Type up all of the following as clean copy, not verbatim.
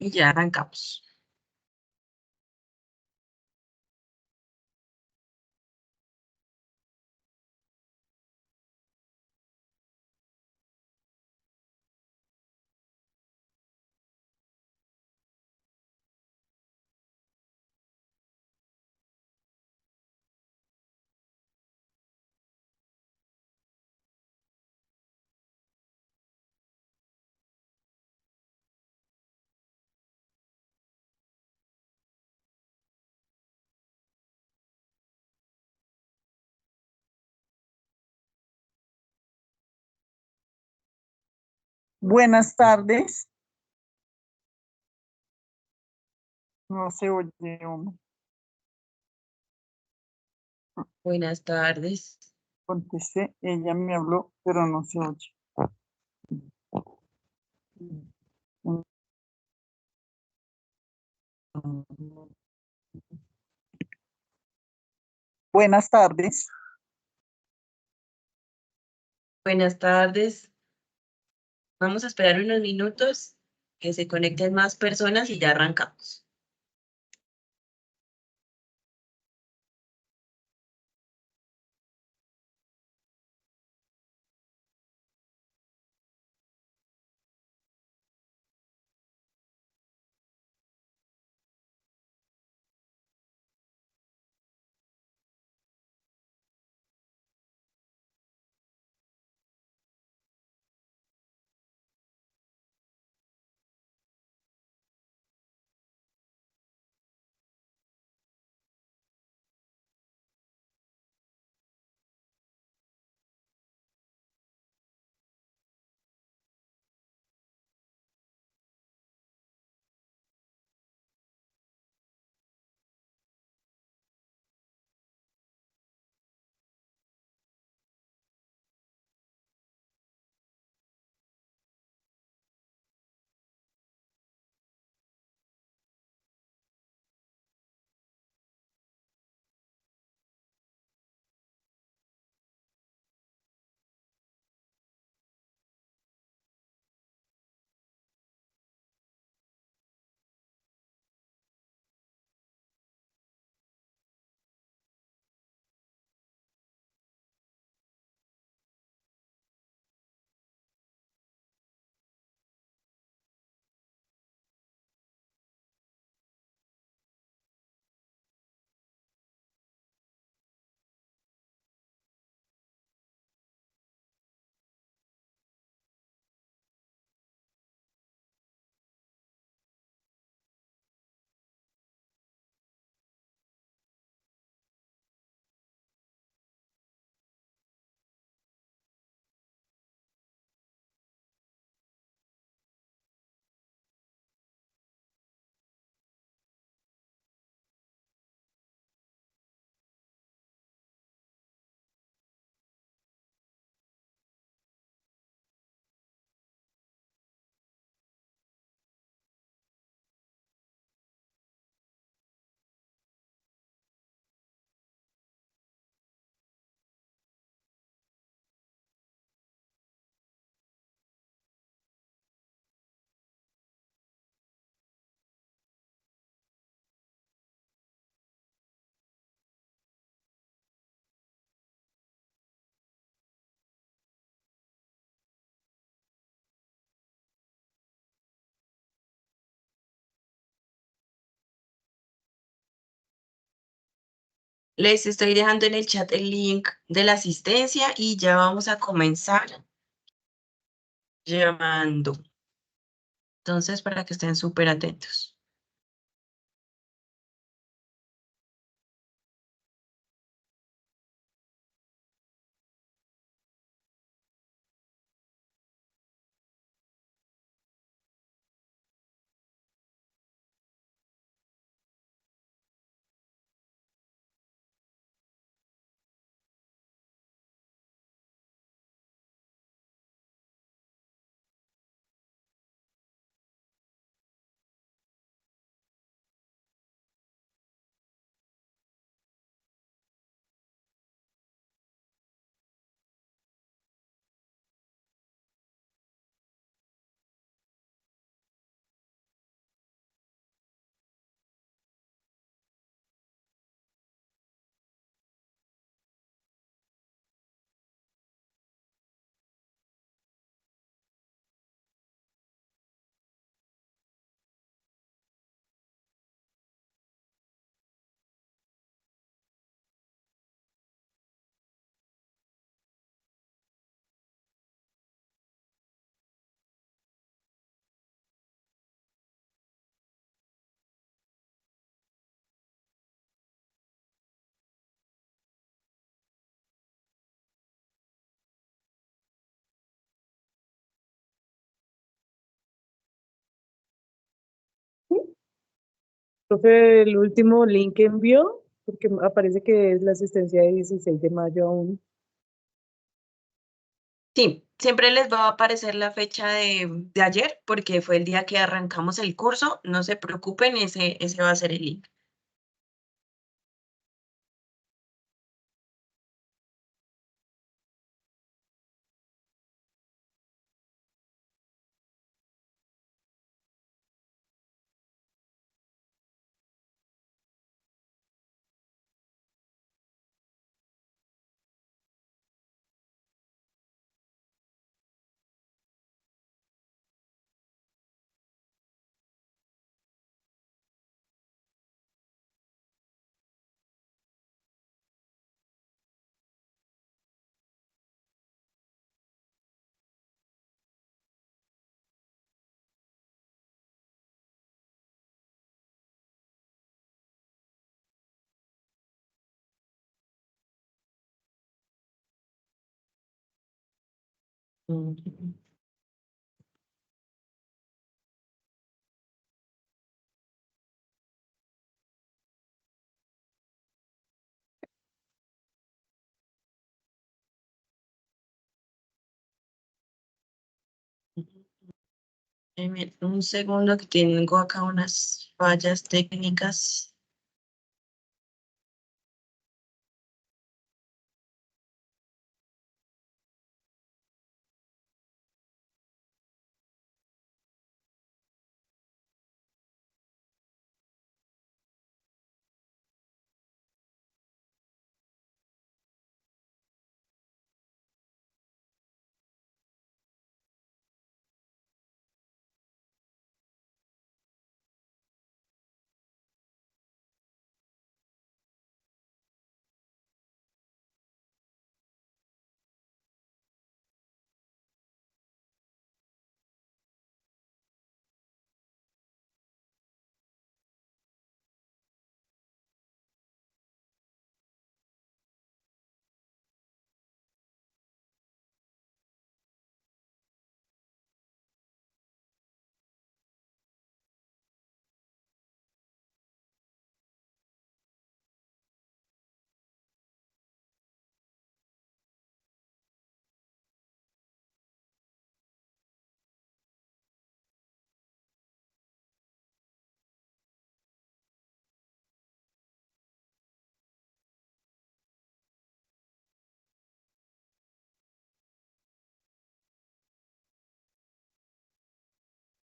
Y ya arrancamos. Buenas tardes. No se oye uno. Buenas tardes. Contesté, ella me habló, pero no se oye. Buenas tardes. Buenas tardes. Vamos a esperar unos minutos que se conecten más personas y ya arrancamos. Les estoy dejando en el chat el link de la asistencia y ya vamos a comenzar llamando. Entonces, para que estén súper atentos. Profe, el último link que envió, porque aparece que es la asistencia de 16 de mayo aún. Sí, siempre les va a aparecer la fecha de ayer porque fue el día que arrancamos el curso. No se preocupen, ese va a ser el link. Mm. Un segundo que tengo acá unas fallas técnicas.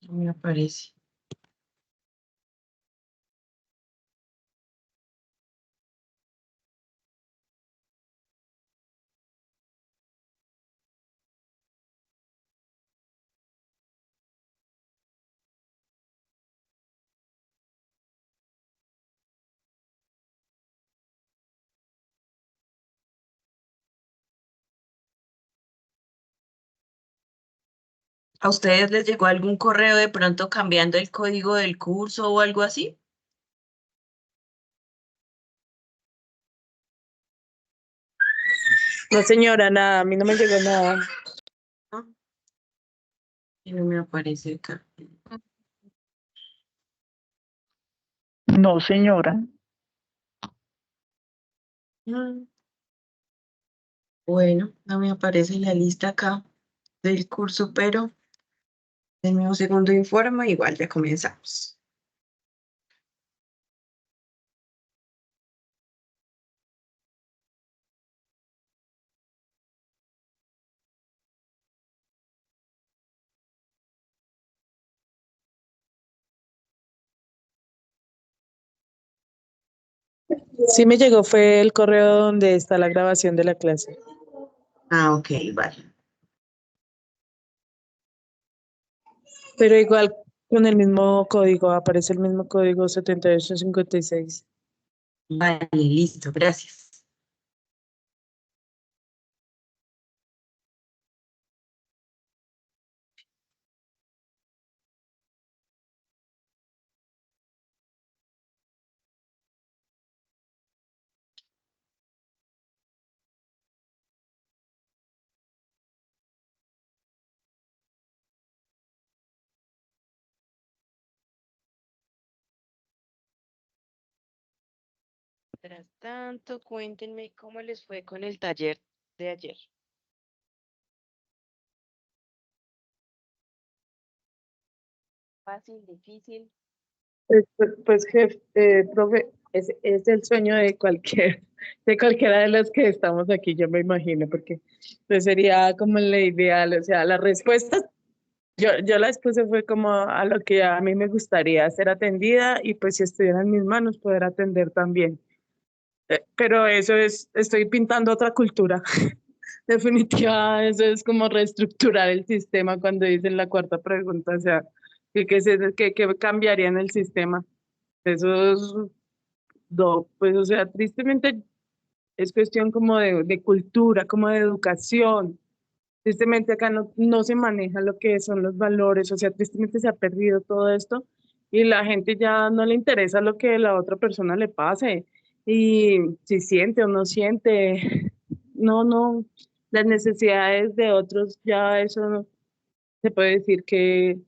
No me aparece. ¿A ustedes les llegó algún correo de pronto cambiando el código del curso o algo así? No, señora, nada, a mí no me llegó nada. ¿No? Y no me aparece acá. No, señora. Mm, Bueno, no me aparece la lista acá del curso, pero denme un segundo informe, igual ya comenzamos. Sí me llegó, fue el correo donde está la grabación de la clase. Ah, ok, vale. Pero igual con el mismo código, aparece el mismo código 7856. Vale, listo, gracias. Mientras tanto, cuéntenme cómo les fue con el taller de ayer. Fácil, difícil. Pues, jefe, profe, es el sueño de de cualquiera de los que estamos aquí, yo me imagino, porque pues sería como la ideal, o sea, las respuestas, yo las puse fue como a lo que a mí me gustaría ser atendida y pues si estuviera en mis manos poder atender también. Pero eso estoy pintando otra cultura. Definitiva, eso es como reestructurar el sistema cuando dicen la cuarta pregunta, o sea, ¿qué cambiaría en el sistema? Eso es, pues, o sea, tristemente es cuestión como de cultura, como de educación. Tristemente acá no se maneja lo que son los valores, o sea, tristemente se ha perdido todo esto y la gente ya no le interesa lo que la otra persona le pase y si siente o no siente, no, las necesidades de otros ya eso se puede decir que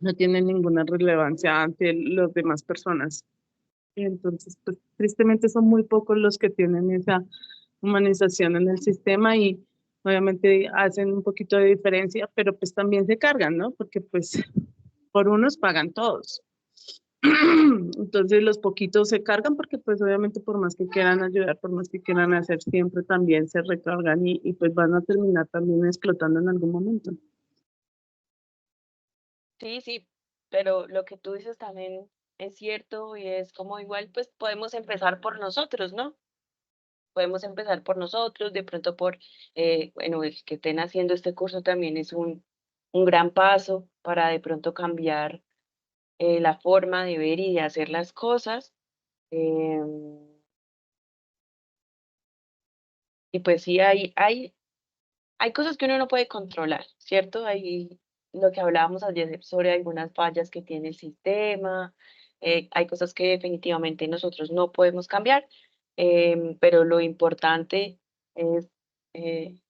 no tiene ninguna relevancia ante las demás personas. Entonces, pues tristemente son muy pocos los que tienen esa humanización en el sistema y obviamente hacen un poquito de diferencia, pero pues también se cargan, ¿no? Porque pues por unos pagan todos. Entonces los poquitos se cargan porque pues obviamente por más que quieran ayudar, por más que quieran hacer, siempre también se recargan y pues van a terminar también explotando en algún momento. Sí, sí, pero lo que tú dices también es cierto y es como igual, pues podemos empezar por nosotros, ¿no? Podemos empezar por nosotros, de pronto por, bueno, el que estén haciendo este curso también es un gran paso para de pronto cambiar la forma de ver y de hacer las cosas. em, y pues sí, hay cosas que uno no puede controlar, ¿cierto? Hay lo que hablábamos ayer sobre algunas fallas que tiene el sistema, hay cosas que definitivamente nosotros no podemos cambiar, pero lo importante es eh,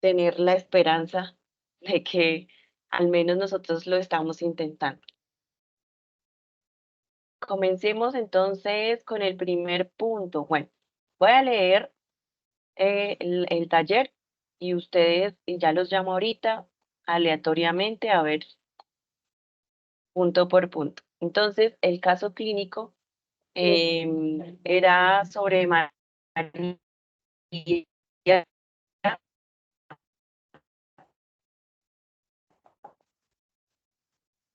tener la esperanza de que al menos nosotros lo estamos intentando. Comencemos entonces con el primer punto. Bueno, voy a leer el taller y ustedes, y ya los llamo ahorita aleatoriamente a ver punto por punto. Entonces, el caso clínico era sobre María,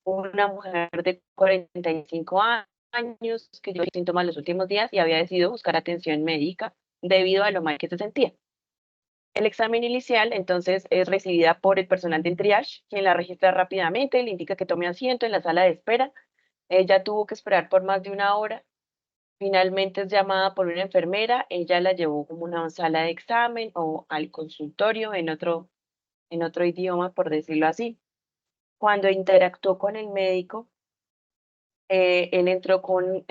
una mujer de 45 años que llevaba síntomas los últimos días y había decidido buscar atención médica debido a lo mal que se sentía. El examen inicial, entonces, es recibida por el personal del triage, quien la registra rápidamente, le indica que tome asiento en la sala de espera. Ella tuvo que esperar por más de una hora. Finalmente es llamada por una enfermera. Ella la llevó como una sala de examen o al consultorio en otro idioma, por decirlo así. Cuando interactuó con el médico, él entró con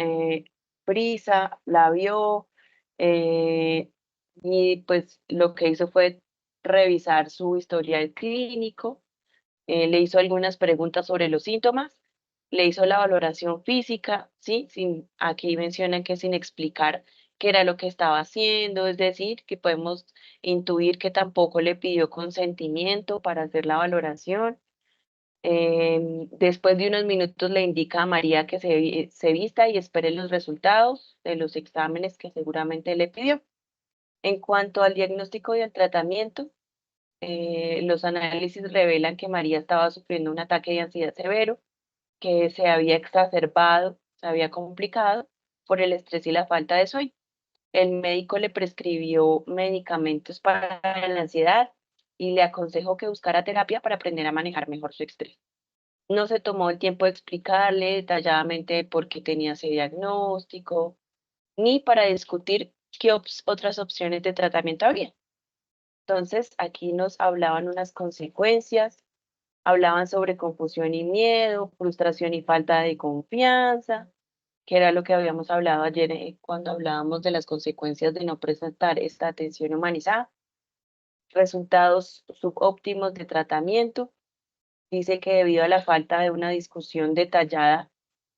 prisa, la vio eh, y pues lo que hizo fue revisar su historial clínico, le hizo algunas preguntas sobre los síntomas, le hizo la valoración física, ¿sí? Aquí menciona que sin explicar qué era lo que estaba haciendo, es decir, que podemos intuir que tampoco le pidió consentimiento para hacer la valoración. Después de unos minutos le indica a María que se vista y espere los resultados de los exámenes que seguramente le pidió. En cuanto al diagnóstico y al tratamiento, los análisis revelan que María estaba sufriendo un ataque de ansiedad severo que se había exacerbado, se había complicado por el estrés y la falta de sueño. El médico le prescribió medicamentos para la ansiedad y le aconsejó que buscara terapia para aprender a manejar mejor su estrés. No se tomó el tiempo de explicarle detalladamente por qué tenía ese diagnóstico, ni para discutir qué otras opciones de tratamiento había. Entonces, aquí nos hablaban unas consecuencias, hablaban sobre confusión y miedo, frustración y falta de confianza, que era lo que habíamos hablado ayer cuando hablábamos de las consecuencias de no presentar esta atención humanizada, resultados subóptimos de tratamiento. Dice que debido a la falta de una discusión detallada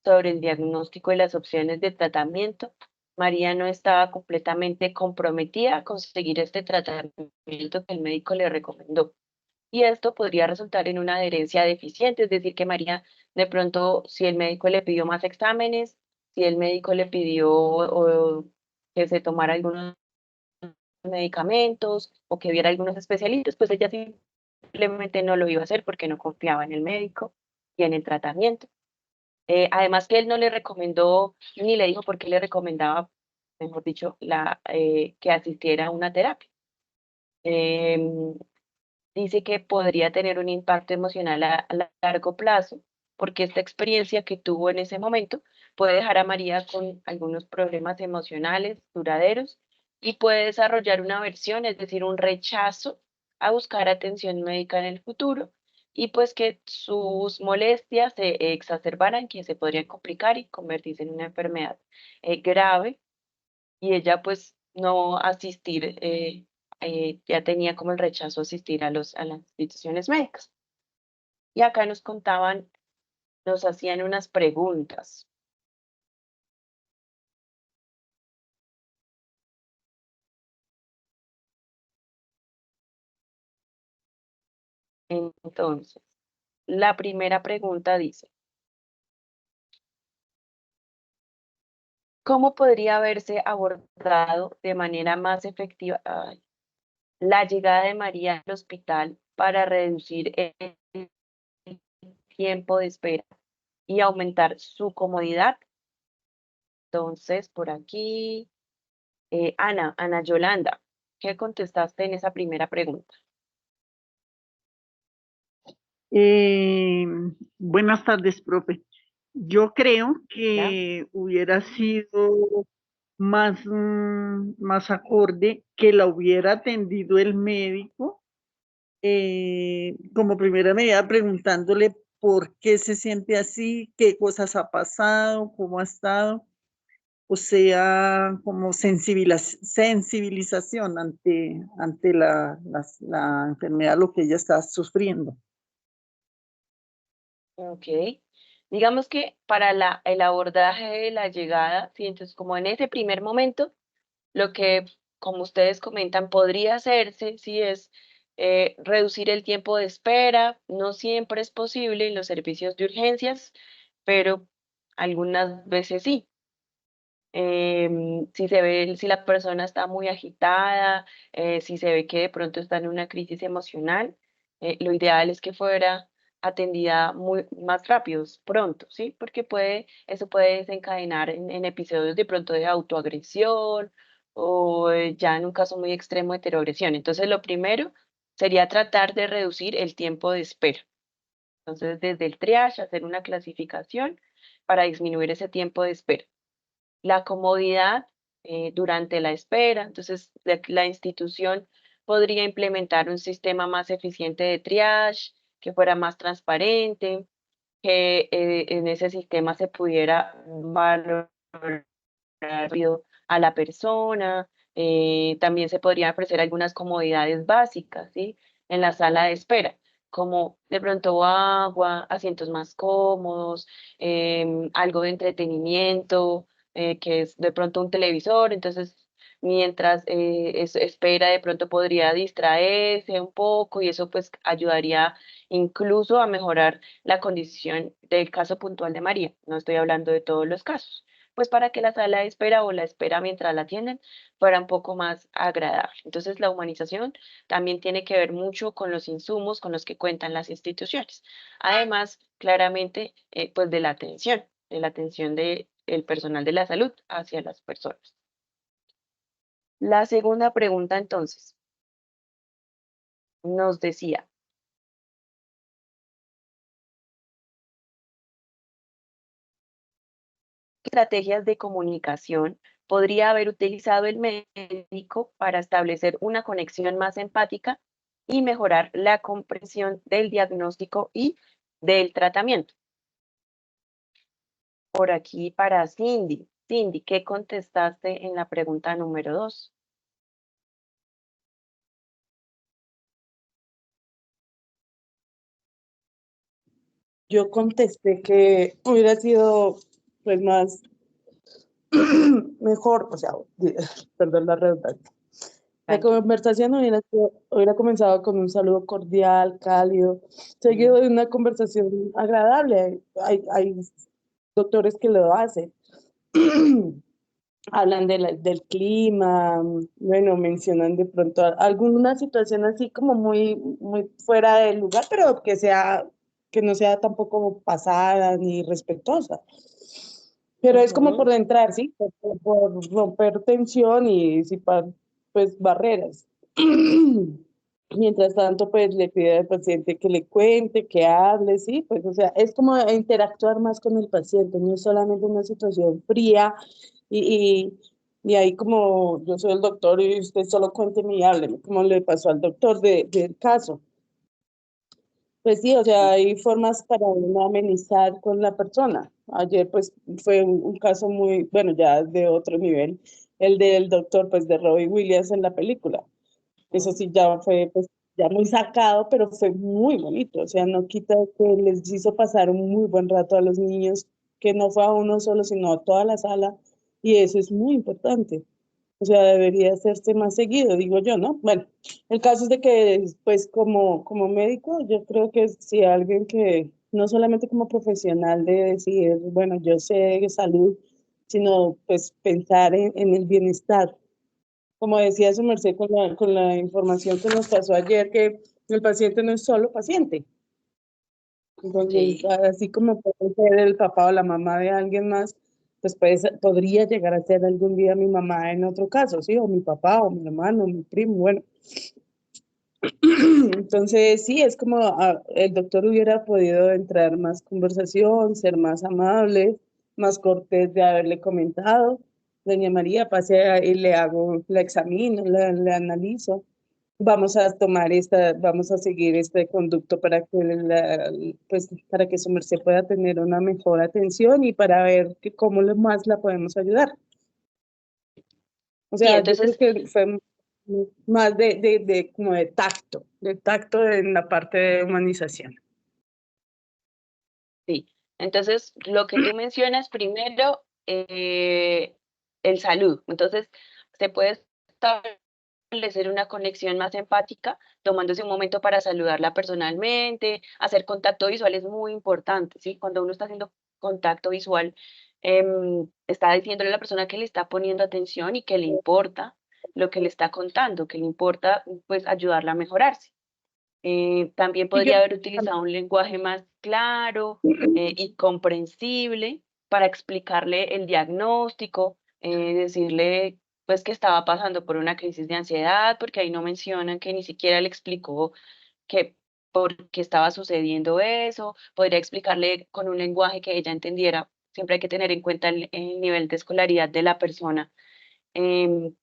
sobre el diagnóstico y las opciones de tratamiento, María no estaba completamente comprometida a conseguir este tratamiento que el médico le recomendó. Y esto podría resultar en una adherencia deficiente, es decir, que María, de pronto, si el médico le pidió más exámenes, si el médico le pidió que se tomara algunos medicamentos o que viera algunos especialistas, pues ella simplemente no lo iba a hacer porque no confiaba en el médico y en el tratamiento. Además que él no le recomendó ni le dijo por qué le recomendaba, mejor dicho, que asistiera a una terapia. Em, Dice que podría tener un impacto emocional a largo plazo, porque esta experiencia que tuvo en ese momento puede dejar a María con algunos problemas emocionales duraderos y puede desarrollar una aversión, es decir, un rechazo a buscar atención médica en el futuro y pues que sus molestias se exacerbaran, que se podrían complicar y convertirse en una enfermedad grave y ella pues no asistir, ya tenía como el rechazo a asistir a las instituciones médicas. Y acá nos contaban, nos hacían unas preguntas. Entonces, la primera pregunta dice, ¿cómo podría haberse abordado de manera más efectiva la llegada de María al hospital para reducir el tiempo de espera y aumentar su comodidad? Entonces, por aquí, Ana Yolanda, ¿qué contestaste en esa primera pregunta? Eh, Buenas tardes, profe. Yo creo ¿Ya? que hubiera sido más acorde que la hubiera atendido el médico, como primera medida preguntándole por qué se siente así, qué cosas ha pasado, cómo ha estado, o sea, como sensibilización ante la enfermedad, lo que ella está sufriendo. Ok. Digamos que para el abordaje de la llegada, sí, entonces como en ese primer momento, lo que, como ustedes comentan, podría hacerse, sí, es reducir el tiempo de espera. No siempre es posible en los servicios de urgencias, pero algunas veces sí. Si se ve, si la persona está muy agitada, si se ve que de pronto está en una crisis emocional, lo ideal es que fuera atendida más rápido, pronto, ¿sí? Porque eso puede desencadenar en episodios de pronto de autoagresión o ya en un caso muy extremo de heteroagresión. Entonces, lo primero sería tratar de reducir el tiempo de espera. Entonces, desde el triage, hacer una clasificación para disminuir ese tiempo de espera. La comodidad durante la espera. Entonces, la institución podría implementar un sistema más eficiente de triage, que fuera más transparente, que en ese sistema se pudiera valorar rápido a la persona. También se podrían ofrecer algunas comodidades básicas, ¿sí? En la sala de espera, como de pronto agua, asientos más cómodos, algo de entretenimiento, que es de pronto un televisor. Entonces, mientras espera, de pronto podría distraerse un poco y eso pues ayudaría incluso a mejorar la condición del caso puntual de María. No estoy hablando de todos los casos, pues para que la sala de espera o la espera mientras la atienden fuera un poco más agradable. Entonces, la humanización también tiene que ver mucho con los insumos con los que cuentan las instituciones. Además, claramente, pues de la atención del personal de la salud hacia las personas. La segunda pregunta, entonces, nos decía, estrategias de comunicación podría haber utilizado el médico para establecer una conexión más empática y mejorar la comprensión del diagnóstico y del tratamiento. Por aquí para Cindy. Cindy, ¿qué contestaste en la pregunta número 2? Yo contesté que hubiera sido pues más, mejor, o sea, perdón la redundancia. La Tranquilo. conversación hubiera comenzado con un saludo cordial, cálido, seguido de una conversación agradable. Hay doctores que lo hacen. Hablan del clima, bueno, mencionan de pronto alguna situación así como muy, muy fuera del lugar, pero que no sea tampoco pasada ni respetuosa. Pero es como por entrar, ¿sí? Por romper tensión y disipar, pues, barreras. Mientras tanto, pues, le pide al paciente que le cuente, que hable, ¿sí? Pues, o sea, es como interactuar más con el paciente, no es solamente una situación fría y, y ahí como yo soy el doctor y usted solo cuénteme y hábleme, como le pasó al doctor del caso. Pues sí, o sea, hay formas para uno amenizar con la persona. Ayer pues fue un caso muy, bueno, ya de otro nivel, el del doctor pues de Robbie Williams en la película. Eso sí ya fue pues ya muy sacado, pero fue muy bonito. O sea, no quita que les hizo pasar un muy buen rato a los niños, que no fue a uno solo, sino a toda la sala. Y eso es muy importante. O sea, debería hacerse más seguido, digo yo, ¿no? Bueno, el caso es de que, pues, como médico, yo creo que si alguien que, no solamente como profesional de decir, bueno, yo sé de salud, sino, pues, pensar en el bienestar. Como decía su merced con la información que nos pasó ayer, que el paciente no es solo paciente. Entonces, Sí. así como puede ser el papá o la mamá de alguien más, pues podría llegar a ser algún día mi mamá en otro caso, ¿sí? O mi papá, o mi hermano, o mi primo, bueno. Entonces, sí, es como el doctor hubiera podido entrar más conversación, ser más amable, más cortés de haberle comentado. Doña María, pase y le hago, la examino, le analizo. Vamos a vamos a seguir este conducto para que pues, para que su merced pueda tener una mejor atención y para ver cómo más la podemos ayudar. O Sí, sea, yo creo entonces, que fue más como de tacto en la parte de humanización. sí. Entonces, lo que tú mencionas primero, el salud. Entonces, se puede establecer una conexión más empática, tomándose un momento para saludarla personalmente, hacer contacto visual es muy importante, ¿sí? Cuando uno está haciendo contacto visual, está diciéndole a la persona que le está poniendo atención y que le importa lo que le está contando, que le importa, pues, ayudarla a mejorarse. También Y yo, podría haber utilizado un lenguaje más claro y comprensible para explicarle el diagnóstico, decirle pues que estaba pasando por una crisis de ansiedad, porque ahí no mencionan que ni siquiera le explicó que por qué estaba sucediendo eso, podría explicarle con un lenguaje que ella entendiera. Siempre hay que tener en cuenta el nivel de escolaridad de la persona. em,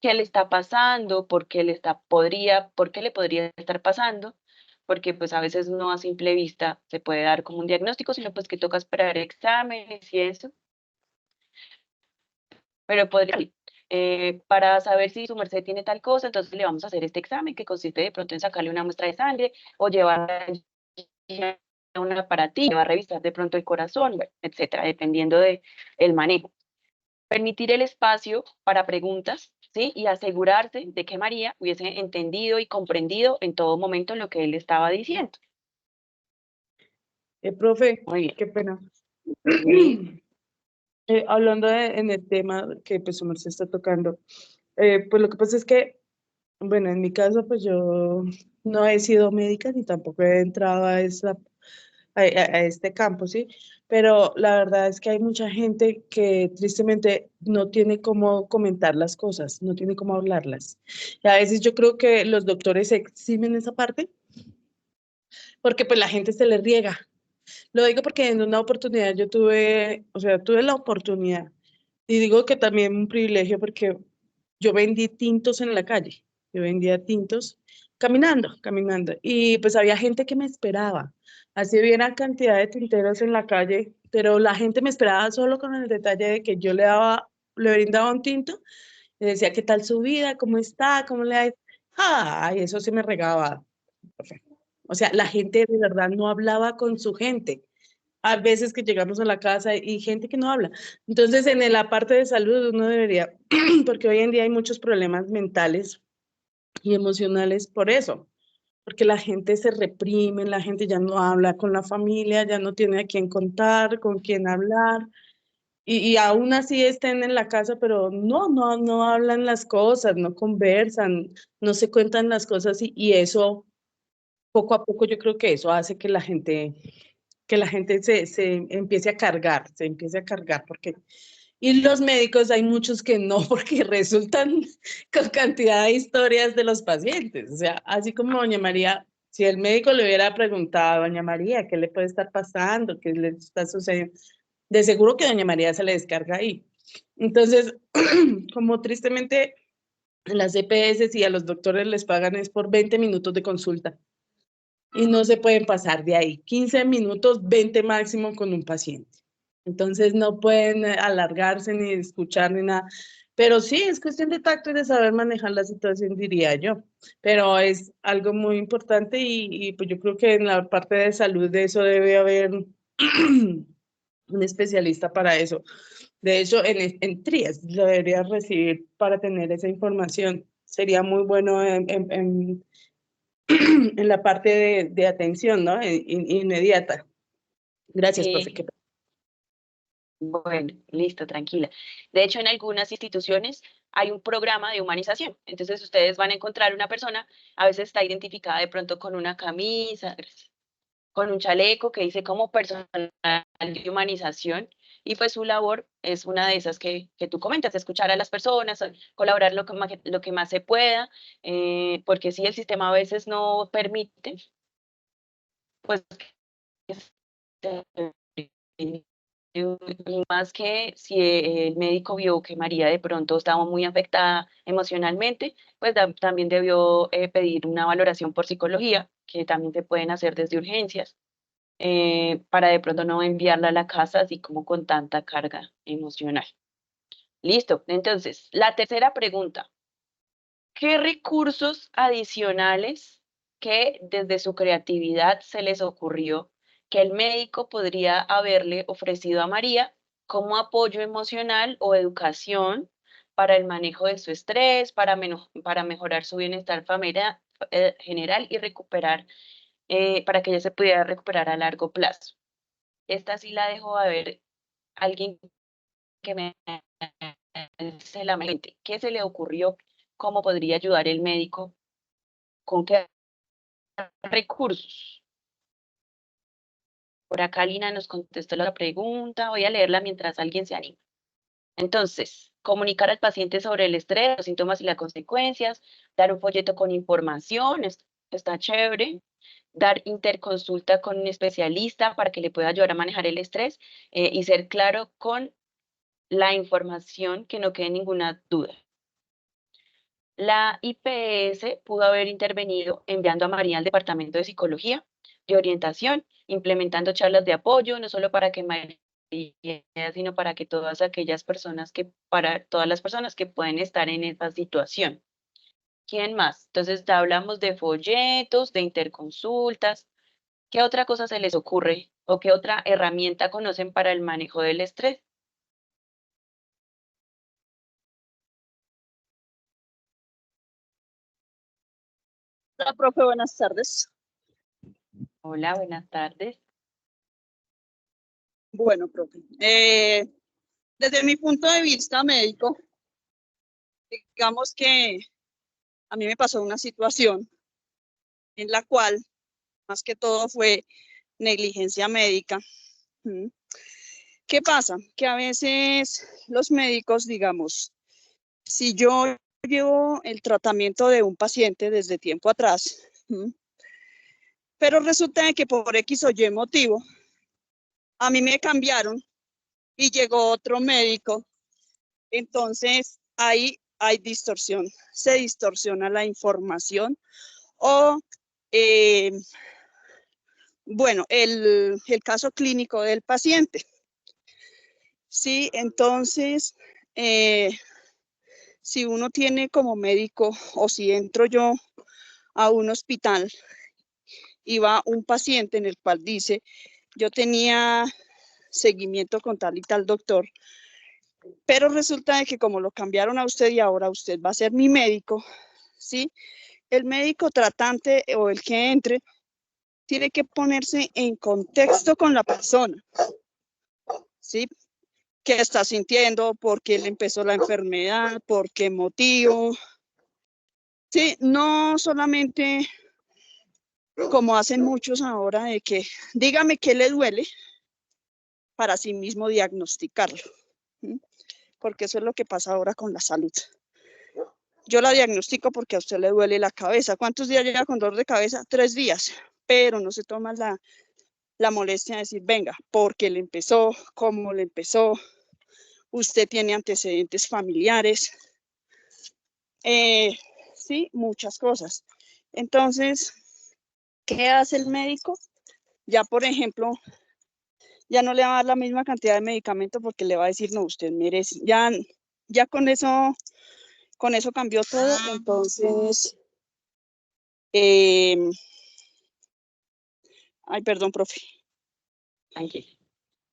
Qué le está pasando, por qué le podría estar pasando, porque pues a veces no a simple vista se puede dar como un diagnóstico, sino pues que toca esperar exámenes y eso, pero podría, para saber si su merced tiene tal cosa, entonces le vamos a hacer este examen que consiste de pronto en sacarle una muestra de sangre o llevar a un aparatito, va a revisar de pronto el corazón, bueno, etcétera, dependiendo de el manejo. Permitir el espacio para preguntas, ¿sí? Y asegurarse de que María hubiese entendido y comprendido en todo momento lo que él estaba diciendo. profe, Muy bien. qué pena. Sí. Hablando en el tema que pues su merced está tocando, pues lo que pasa es que, bueno, en mi caso, pues yo no he sido médica ni tampoco he entrado a este campo, ¿sí? Pero la verdad es que hay mucha gente que tristemente no tiene cómo comentar las cosas, no tiene cómo hablarlas. Y a veces yo creo que los doctores eximen esa parte porque pues la gente se le riega. Lo digo porque en una oportunidad yo tuve, o sea, tuve la oportunidad y digo que también un privilegio porque yo vendí tintos en la calle, yo vendía tintos caminando y pues había gente que me esperaba, así hubiera cantidad de tinteros en la calle, pero la gente me esperaba solo con el detalle de que yo le brindaba un tinto y decía, ¿qué tal su vida? ¿Cómo está? ¿Cómo le ha ido? Ay, eso se me regaba. O sea, la gente de verdad no hablaba con su gente. a veces que llegamos a la casa y gente que no habla. Entonces, en la parte de salud uno debería, porque hoy en día hay muchos problemas mentales y emocionales por eso, porque la gente se reprime, la gente ya no habla con la familia, ya no tiene a quién contar, con quién hablar. Y aún así estén en la casa, pero no hablan las cosas, no conversan, no se cuentan las cosas y eso, poco a poco yo creo que eso hace que la gente se empiece a cargar, porque y los médicos hay muchos que no, porque resultan con cantidad de historias de los pacientes. O sea, así como doña María, si el médico le hubiera preguntado a doña María qué le puede estar pasando, qué le está sucediendo, de seguro que doña María se le descarga ahí. Entonces, como tristemente en las EPS y a los doctores les pagan es por 20 minutos de consulta y no se pueden pasar de ahí. 15 minutos, 20 máximo con un paciente. Entonces no pueden alargarse ni escuchar ni nada. Pero sí, es cuestión de tacto y de saber manejar la situación, diría yo. Pero es algo muy importante y pues yo creo que en la parte de salud de eso debe haber un especialista para eso. De hecho, en TRIAS lo debería recibir para tener esa información. Sería muy bueno en la parte de atención, ¿no? Inmediata. Gracias, profe. Sí. Bueno, listo, tranquila. De hecho, en algunas instituciones hay un programa de humanización. Entonces, ustedes van a encontrar una persona, a veces está identificada de pronto con una camisa, con un chaleco que dice como personal de humanización. Y pues su labor es una de esas que tú comentas, escuchar a las personas, colaborar lo que más se pueda, porque si el sistema a veces no permite, pues y más que si el médico vio que María de pronto estaba muy afectada emocionalmente, pues también debió pedir una valoración por psicología, que también se pueden hacer desde urgencias, para de pronto no enviarla a la casa así como con tanta carga emocional. Listo. Entonces, la tercera pregunta. ¿Qué recursos adicionales que desde su creatividad se les ocurrió que el médico podría haberle ofrecido a María como apoyo emocional o educación para el manejo de su estrés, para mejorar su bienestar general y recuperar, para que ella se pudiera recuperar a largo plazo? Esta sí la dejo a ver alguien que me se la mente. ¿Qué se le ocurrió? ¿Cómo podría ayudar el médico? ¿Con qué recursos? Por acá Lina nos contestó la pregunta. Voy a leerla mientras alguien se anima. Entonces, comunicar al paciente sobre el estrés, los síntomas y las consecuencias, dar un folleto con información, está chévere. Dar interconsulta con un especialista para que le pueda ayudar a manejar el estrés, y ser claro con la información, que no quede ninguna duda. La IPS pudo haber intervenido enviando a María al departamento de psicología, de orientación, implementando charlas de apoyo, no solo para que María, sino para que para todas las personas que pueden estar en esa situación. ¿Quién más? Entonces ya hablamos de folletos, de interconsultas. ¿Qué otra cosa se les ocurre o qué otra herramienta conocen para el manejo del estrés? Hola, profe, buenas tardes. Hola, buenas tardes. Bueno, profe, desde mi punto de vista médico, digamos que a mí me pasó una situación en la cual, más que todo, fue negligencia médica. ¿Qué pasa? Que a veces los médicos, digamos, si yo llevo el tratamiento de un paciente desde tiempo atrás, pero resulta que por X o Y motivo, a mí me cambiaron y llegó otro médico, entonces ahí hay distorsión, se distorsiona la información o, bueno, el caso clínico del paciente. Sí, entonces, si uno tiene como médico o si entro yo a un hospital y va un paciente en el cual dice yo tenía seguimiento con tal y tal doctor, pero resulta de que como lo cambiaron a usted y ahora usted va a ser mi médico, ¿sí? El médico tratante o el que entre tiene que ponerse en contexto con la persona, ¿sí? ¿Qué está sintiendo? ¿Por qué le empezó la enfermedad? ¿Por qué motivo? Sí, no solamente como hacen muchos ahora de que dígame qué le duele para sí mismo diagnosticarlo, ¿sí? Porque eso es lo que pasa ahora con la salud. Yo la diagnostico porque a usted le duele la cabeza. ¿Cuántos días llega con dolor de cabeza? 3 días, pero no se toma la molestia de decir, venga, ¿por qué le empezó? ¿Cómo le empezó? ¿Usted tiene antecedentes familiares? Sí, muchas cosas. Entonces, ¿qué hace el médico? Ya, por ejemplo, ya no le va a dar la misma cantidad de medicamento porque le va a decir, no, usted merece. Ya con eso cambió todo. Entonces, ay, perdón, profe. Tranquilo.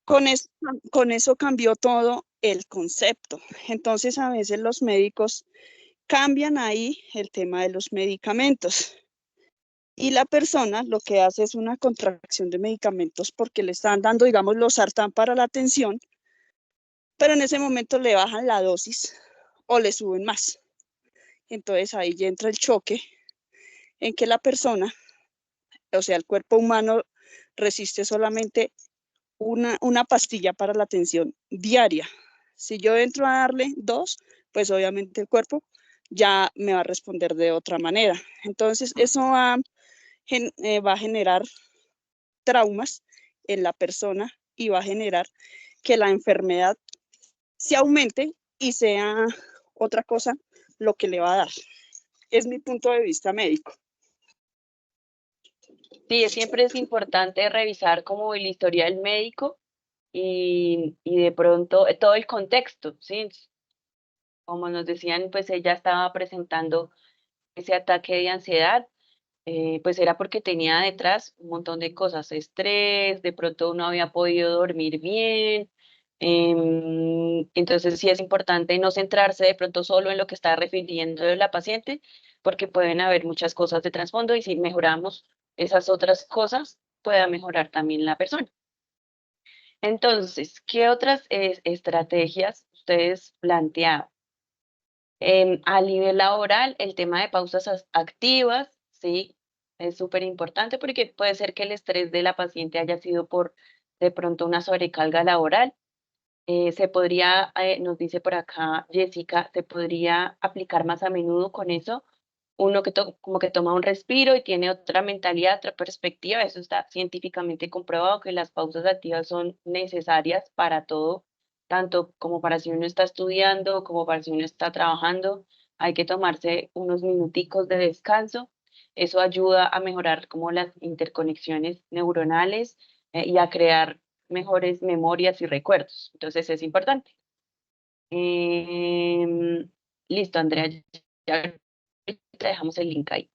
Con eso cambió todo el concepto. Entonces, a veces los médicos cambian ahí el tema de los medicamentos. Y la persona lo que hace es una contracción de medicamentos porque le están dando, digamos, los sartán para la tensión, pero en ese momento le bajan la dosis o le suben más. Entonces ahí ya entra el choque en que la persona, o sea, el cuerpo humano resiste solamente una pastilla para la tensión diaria. Si yo entro a darle 2, pues obviamente el cuerpo ya me va a responder de otra manera. Entonces eso va a generar traumas en la persona y va a generar que la enfermedad se aumente y sea otra cosa lo que le va a dar. Es mi punto de vista médico. Sí, siempre es importante revisar como el historial médico y de pronto todo el contexto, ¿sí? Como nos decían, pues ella estaba presentando ese ataque de ansiedad, pues era porque tenía detrás un montón de cosas, estrés, de pronto no había podido dormir bien. Entonces sí es importante no centrarse de pronto solo en lo que está refiriendo la paciente, porque pueden haber muchas cosas de trasfondo y si mejoramos esas otras cosas, pueda mejorar también la persona. Entonces, ¿qué otras estrategias ustedes planteaban? A nivel laboral, el tema de pausas activas, sí, es súper importante porque puede ser que el estrés de la paciente haya sido por de pronto una sobrecarga laboral. Se podría, nos dice por acá Jessica, se podría aplicar más a menudo con eso. Uno que como que toma un respiro y tiene otra mentalidad, otra perspectiva. Eso está científicamente comprobado que las pausas activas son necesarias para todo, tanto como para si uno está estudiando, como para si uno está trabajando. Hay que tomarse unos minuticos de descanso. Eso ayuda a mejorar como las interconexiones neuronales y a crear mejores memorias y recuerdos. Entonces es importante. Listo, Andrea, ya te dejamos el link ahí.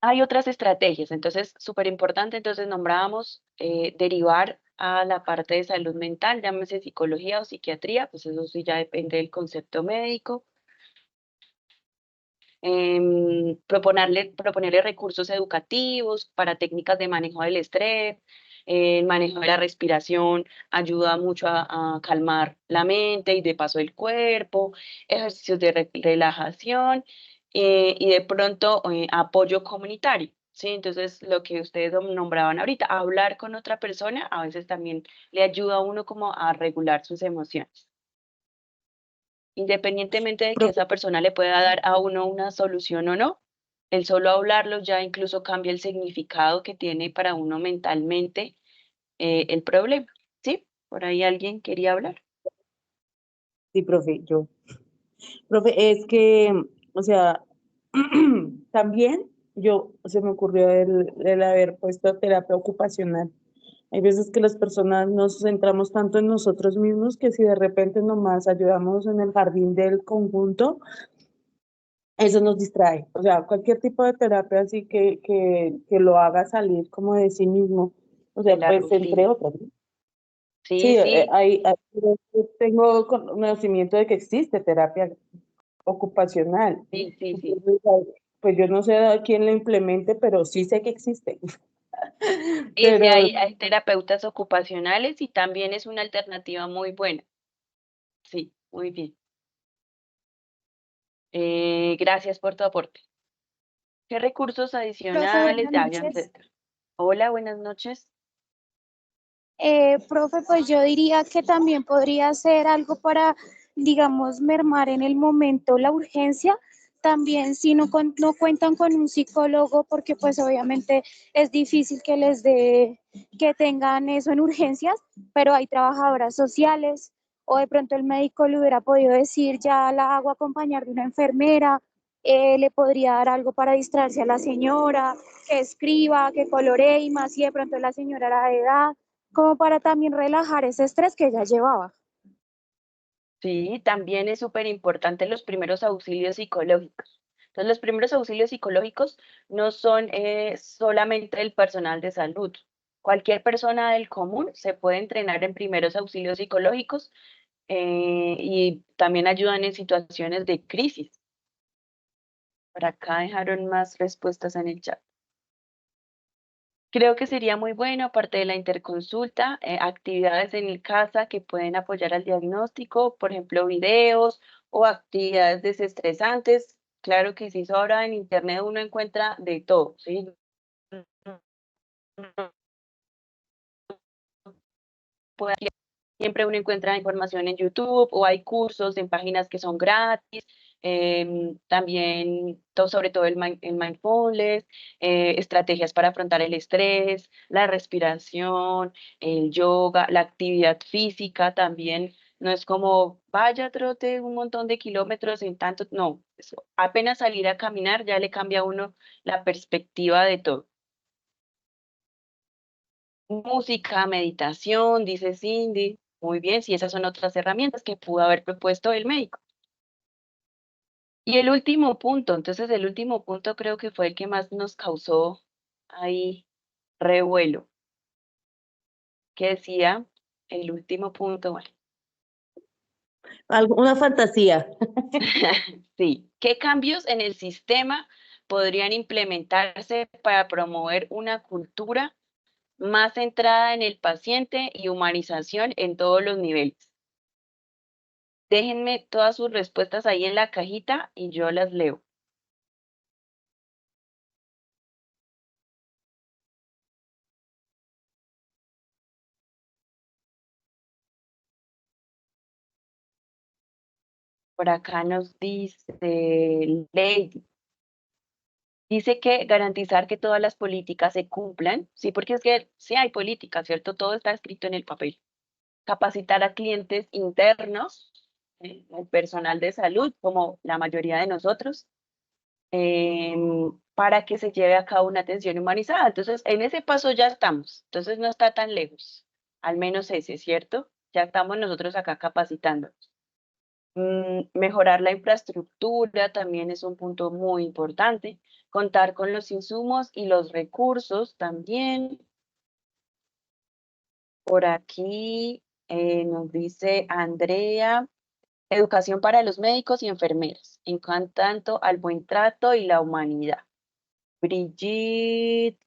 Hay otras estrategias, entonces súper importante, entonces nombrábamos derivar a la parte de salud mental, llámese psicología o psiquiatría, pues eso sí ya depende del concepto médico. Proponerle recursos educativos para técnicas de manejo del estrés, el manejo de la respiración ayuda mucho a calmar la mente y de paso el cuerpo, ejercicios de relajación y de pronto apoyo comunitario. Sí, entonces lo que ustedes nombraban ahorita, hablar con otra persona a veces también le ayuda a uno como a regular sus emociones. Independientemente de que esa persona le pueda dar a uno una solución o no, el solo hablarlo ya incluso cambia el significado que tiene para uno mentalmente el problema. ¿Sí? Por ahí alguien quería hablar. Sí, profe, yo. Profe, es que, o sea, también se me ocurrió el haber puesto terapia ocupacional. Hay veces que las personas nos centramos tanto en nosotros mismos que si de repente nomás ayudamos en el jardín del conjunto, eso nos distrae. O sea, cualquier tipo de terapia así que lo haga salir como de sí mismo O sea, la pues entre rutina. otras, ¿no? Sí, Sí, sí, yo tengo conocimiento de que existe terapia ocupacional. sí, sí, sí. Entonces, pues yo no sé a quién la implemente, pero sí sé que existe. Y sí, Pero hay terapeutas ocupacionales y también es una alternativa muy buena. Sí, muy bien. Gracias por tu aporte. ¿Qué recursos Profe, adicionales buenas ya hayan noches. Hola, buenas noches. Profe, pues yo diría que también podría ser algo para, digamos, mermar en el momento la urgencia. También si no cuentan con un psicólogo, porque pues obviamente es difícil que les dé, que tengan eso en urgencias, pero hay trabajadoras sociales o de pronto el médico le hubiera podido decir, ya la hago acompañar de una enfermera, le podría dar algo para distraerse a la señora, que escriba, que coloree y más si de pronto la señora era de edad como para también relajar ese estrés que ya llevaba. Sí, también es súper importante los primeros auxilios psicológicos. Entonces, los primeros auxilios psicológicos no son solamente el personal de salud. Cualquier persona del común se puede entrenar en primeros auxilios psicológicos y también ayudan en situaciones de crisis. Por acá dejaron más respuestas en el chat. Creo que sería muy bueno, aparte de la interconsulta, actividades en casa que pueden apoyar al diagnóstico, por ejemplo, videos o actividades desestresantes. Claro que sí, ahora en internet uno encuentra de todo, ¿sí? Siempre uno encuentra información en YouTube o hay cursos en páginas que son gratis. También, sobre todo el mindfulness, estrategias para afrontar el estrés, la respiración, el yoga, la actividad física también. No es como vaya, trote un montón de kilómetros en tanto, no, apenas salir a caminar ya le cambia a uno la perspectiva de todo. Música, meditación, dice Cindy. Muy bien, si esas son otras herramientas que pudo haber propuesto el médico. Y el último punto, entonces el último punto creo que fue el que más nos causó ahí revuelo. ¿Qué decía? El último punto, bueno, una fantasía. sí. ¿Qué cambios en el sistema podrían implementarse para promover una cultura más centrada en el paciente y humanización en todos los niveles? Déjenme todas sus respuestas ahí en la cajita y yo las leo. Por acá nos dice Lady. Dice que garantizar que todas las políticas se cumplan, sí, porque es que sí hay políticas, ¿cierto? Todo está escrito en el papel. Capacitar a clientes internos, el personal de salud, como la mayoría de nosotros, para que se lleve a cabo una atención humanizada. Entonces, en ese paso ya estamos. Entonces, no está tan lejos. Al menos ese, ¿cierto? Ya estamos nosotros acá capacitando. Mejorar la infraestructura también es un punto muy importante. Contar con los insumos y los recursos también. Por aquí nos dice Andrea, educación para los médicos y enfermeras, en cuanto al buen trato y la humanidad. Brigitte,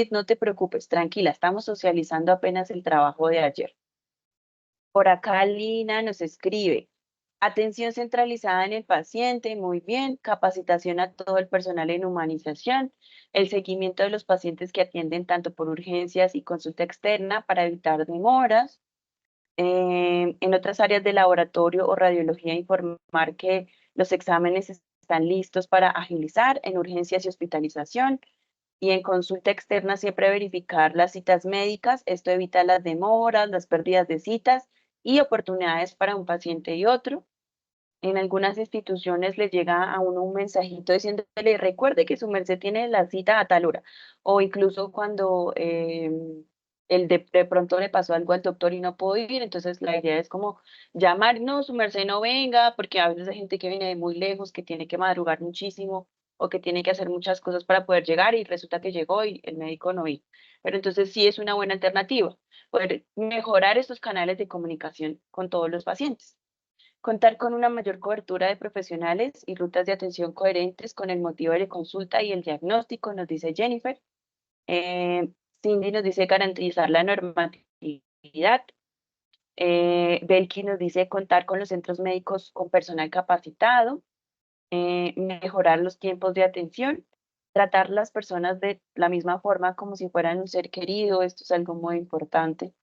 no te preocupes, tranquila, estamos socializando apenas el trabajo de ayer. Por acá Lina nos escribe, atención centralizada en el paciente, muy bien, capacitación a todo el personal en humanización, el seguimiento de los pacientes que atienden tanto por urgencias y consulta externa para evitar demoras. En otras áreas de laboratorio o radiología, informar que los exámenes están listos para agilizar en urgencias y hospitalización. Y en consulta externa siempre verificar las citas médicas. Esto evita las demoras, las pérdidas de citas y oportunidades para un paciente y otro. En algunas instituciones le llega a uno un mensajito diciéndole, recuerde que su merced tiene la cita a tal hora. O incluso cuando de pronto le pasó algo al doctor y no pudo ir, entonces la idea es como llamar, no, su merced no venga, porque a veces hay gente que viene de muy lejos, que tiene que madrugar muchísimo. o que tiene que hacer muchas cosas para poder llegar y resulta que llegó y el médico no vino. Pero entonces sí es una buena alternativa, poder mejorar estos canales de comunicación con todos los pacientes. Contar con una mayor cobertura de profesionales y rutas de atención coherentes con el motivo de la consulta y el diagnóstico, nos dice Jennifer. Eh, Cindy nos dice garantizar la normatividad. Belki nos dice contar con los centros médicos con personal capacitado, mejorar los tiempos de atención, tratar las personas de la misma forma como si fueran un ser querido, esto es algo muy importante.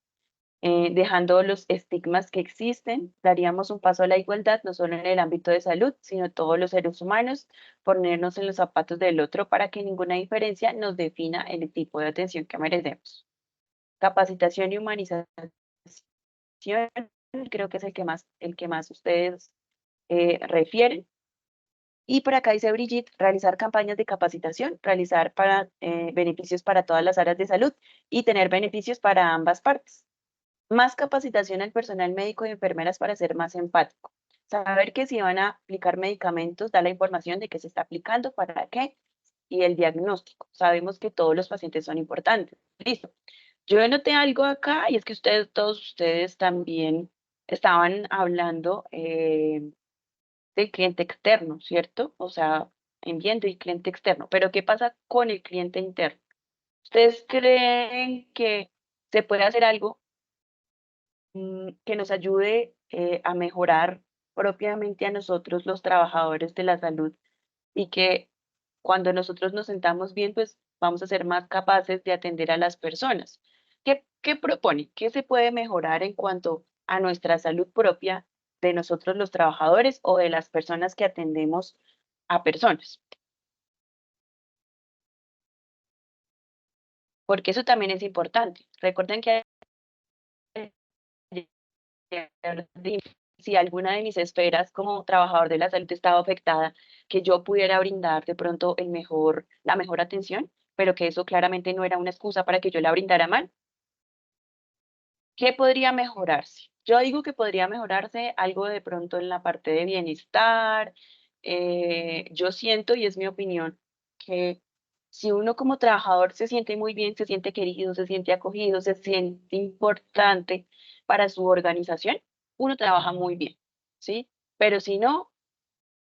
Dejando los estigmas que existen, daríamos un paso a la igualdad, no solo en el ámbito de salud, sino todos los seres humanos, ponernos en los zapatos del otro para que ninguna diferencia nos defina el tipo de atención que merecemos. Capacitación y humanización, creo que es el que más ustedes refieren. Y por acá dice Brigitte, realizar campañas de capacitación, realizar beneficios para todas las áreas de salud y tener beneficios para ambas partes. Más capacitación al personal médico y enfermeras para ser más empático. Saber que si van a aplicar medicamentos, da la información de qué se está aplicando, para qué, y el diagnóstico. Sabemos que todos los pacientes son importantes. Listo. Yo noté algo acá y es que todos ustedes también estaban hablando del cliente externo, ¿cierto? O sea, enviando el cliente externo. Pero ¿qué pasa con el cliente interno? ¿Ustedes creen que se puede hacer algo que nos ayude a mejorar propiamente a nosotros los trabajadores de la salud y que cuando nosotros nos sentamos bien, pues vamos a ser más capaces de atender a las personas? ¿Qué propone? ¿Qué se puede mejorar en cuanto a nuestra salud propia de nosotros los trabajadores o de las personas que atendemos a personas? Porque eso también es importante. Recuerden que si alguna de mis esferas como trabajador de la salud estaba afectada, que yo pudiera brindar de pronto la mejor atención, pero que eso claramente no era una excusa para que yo la brindara mal. ¿Qué podría mejorarse? Yo digo que podría mejorarse algo de pronto en la parte de bienestar. Yo siento, y es mi opinión, que si uno como trabajador se siente muy bien, se siente querido, se siente acogido, se siente importante para su organización, uno trabaja muy bien, ¿sí? Pero si no,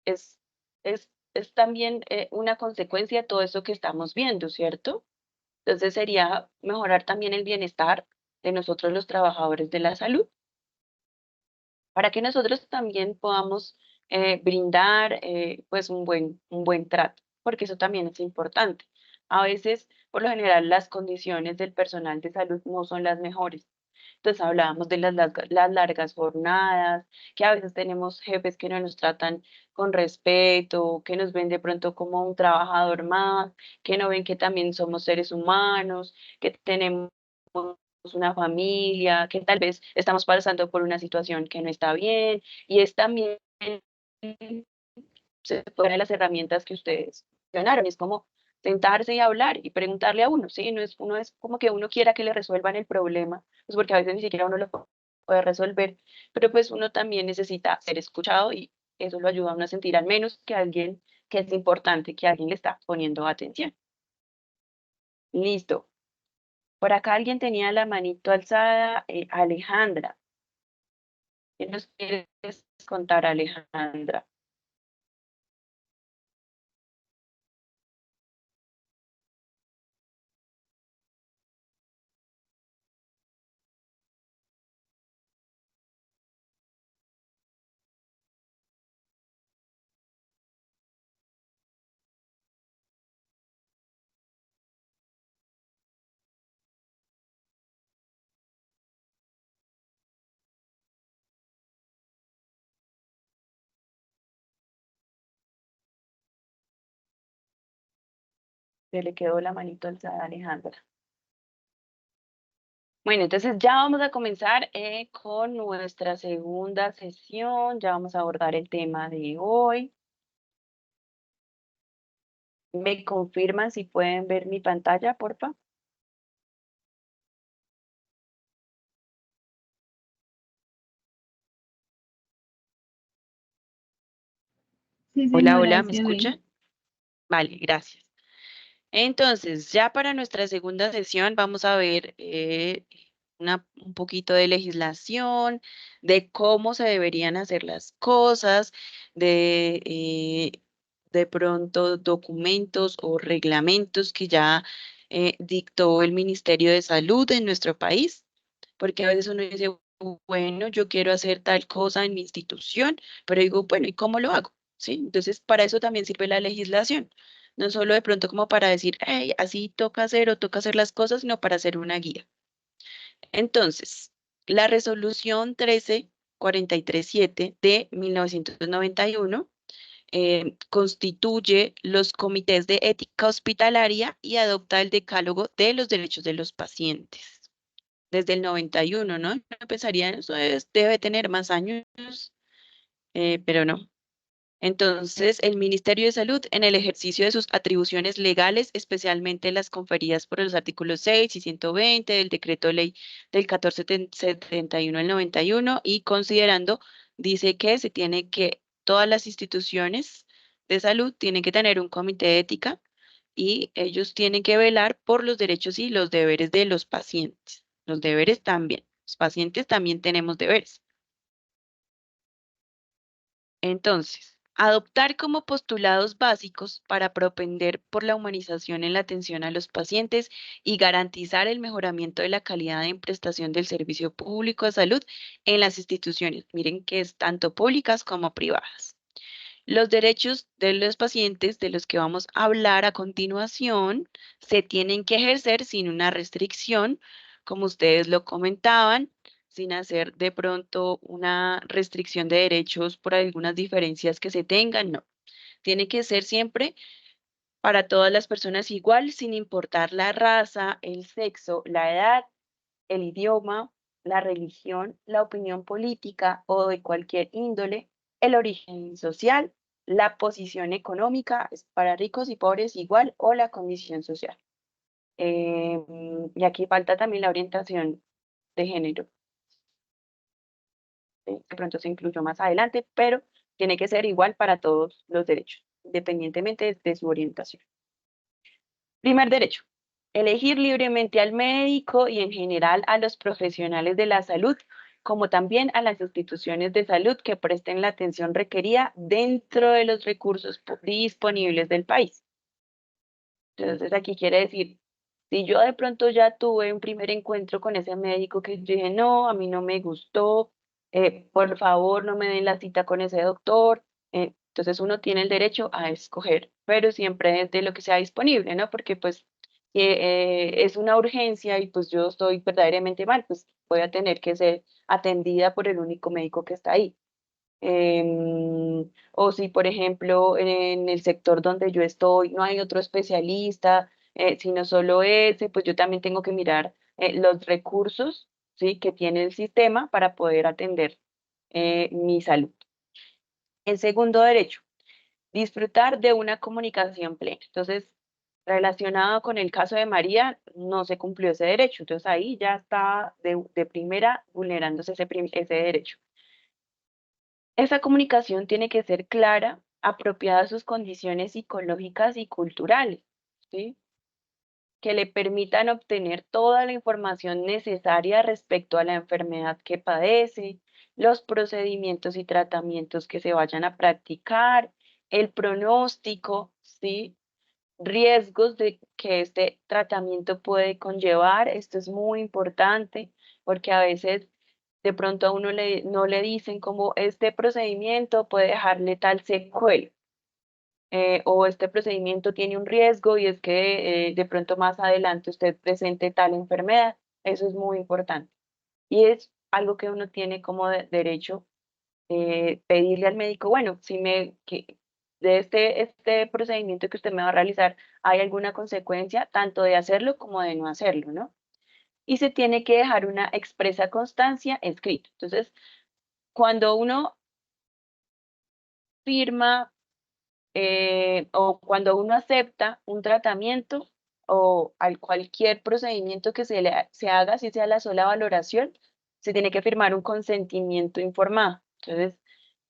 es, es también una consecuencia de todo eso que estamos viendo, ¿cierto? Entonces sería mejorar también el bienestar de nosotros los trabajadores de la salud, para que nosotros también podamos brindar pues un buen trato, porque eso también es importante. A veces, por lo general, las condiciones del personal de salud no son las mejores. Entonces hablábamos de las largas jornadas, que a veces tenemos jefes que no nos tratan con respeto, que nos ven de pronto como un trabajador más, que no ven que también somos seres humanos, que tenemos una familia, que tal vez estamos pasando por una situación que no está bien, y es también una de las herramientas que ustedes mencionaron, es como sentarse y hablar y preguntarle a uno, ¿sí? Uno es como que uno quiera que le resuelvan el problema, pues porque a veces ni siquiera uno lo puede resolver, pero pues uno también necesita ser escuchado y eso lo ayuda a uno a sentir al menos que alguien, que es importante, que alguien le está poniendo atención. Listo. Por acá alguien tenía la manito alzada, Alejandra. ¿Qué nos quieres contar, Alejandra? Se le quedó la manito alzada a Alejandra. Bueno, entonces ya vamos a comenzar con nuestra segunda sesión. Ya vamos a abordar el tema de hoy. ¿Me confirman si pueden ver mi pantalla, porfa? Sí, Hola, señora, hola, ahí ¿me se ve. escuchan? Vale, gracias. Entonces, ya para nuestra segunda sesión vamos a ver un poquito de legislación, de cómo se deberían hacer las cosas, de pronto documentos o reglamentos que ya dictó el Ministerio de Salud en nuestro país, porque a veces uno dice, bueno, yo quiero hacer tal cosa en mi institución, pero digo, bueno, ¿y cómo lo hago? ¿Sí? Entonces, para eso también sirve la legislación. No solo de pronto como para decir, hey, así toca hacer o toca hacer las cosas, sino para hacer una guía. Entonces, la resolución 13437 de 1991 constituye los comités de ética hospitalaria y adopta el decálogo de los derechos de los pacientes. Desde el 91, ¿no? Yo pensaría, eso debe tener más años, pero no. Entonces, el Ministerio de Salud, en el ejercicio de sus atribuciones legales, especialmente las conferidas por los artículos 6 y 120 del Decreto Ley del 1471 del 91, y considerando, dice que todas las instituciones de salud tienen que tener un comité de ética y ellos tienen que velar por los derechos y los deberes de los pacientes. Los deberes también. Los pacientes también tenemos deberes. Entonces, adoptar como postulados básicos para propender por la humanización en la atención a los pacientes y garantizar el mejoramiento de la calidad en prestación del servicio público de salud en las instituciones. Miren que es tanto públicas como privadas. Los derechos de los pacientes de los que vamos a hablar a continuación se tienen que ejercer sin una restricción, como ustedes lo comentaban, sin hacer de pronto una restricción de derechos por algunas diferencias que se tengan, no. Tiene que ser siempre para todas las personas igual, sin importar la raza, el sexo, la edad, el idioma, la religión, la opinión política o de cualquier índole, el origen social, la posición económica, es para ricos y pobres igual, o la condición social. Y aquí falta también la orientación de género. De pronto se incluyó más adelante, pero tiene que ser igual para todos los derechos, independientemente de su orientación. Primer derecho, elegir libremente al médico y en general a los profesionales de la salud, como también a las instituciones de salud que presten la atención requerida dentro de los recursos disponibles del país. Entonces aquí quiere decir, si yo de pronto ya tuve un primer encuentro con ese médico que yo dije, no, a mí no me gustó, por favor no me den la cita con ese doctor, entonces uno tiene el derecho a escoger, pero siempre desde lo que sea disponible, ¿no? Porque pues es una urgencia y pues yo estoy verdaderamente mal, pues voy a tener que ser atendida por el único médico que está ahí. O si, por ejemplo, en el sector donde yo estoy no hay otro especialista, sino solo ese, pues yo también tengo que mirar los recursos, ¿sí?, que tiene el sistema para poder atender mi salud. El segundo derecho, disfrutar de una comunicación plena. Entonces, relacionado con el caso de María, no se cumplió ese derecho. Entonces, ahí ya está de primera vulnerándose ese derecho. Esa comunicación tiene que ser clara, apropiada a sus condiciones psicológicas y culturales, ¿sí?, que le permitan obtener toda la información necesaria respecto a la enfermedad que padece, los procedimientos y tratamientos que se vayan a practicar, el pronóstico, ¿sí?, riesgos de que este tratamiento puede conllevar. Esto es muy importante porque a veces de pronto a uno no le dicen como este procedimiento puede dejarle tal secuela, o este procedimiento tiene un riesgo y es que de pronto más adelante usted presente tal enfermedad. Eso es muy importante y es algo que uno tiene como derecho, pedirle al médico, bueno, si de este procedimiento que usted me va a realizar, ¿hay alguna consecuencia tanto de hacerlo como de no hacerlo, no? Y se tiene que dejar una expresa constancia escrita. Entonces, cuando uno firma o cuando uno acepta un tratamiento o cualquier procedimiento que se haga, si sea la sola valoración, se tiene que firmar un consentimiento informado. Entonces,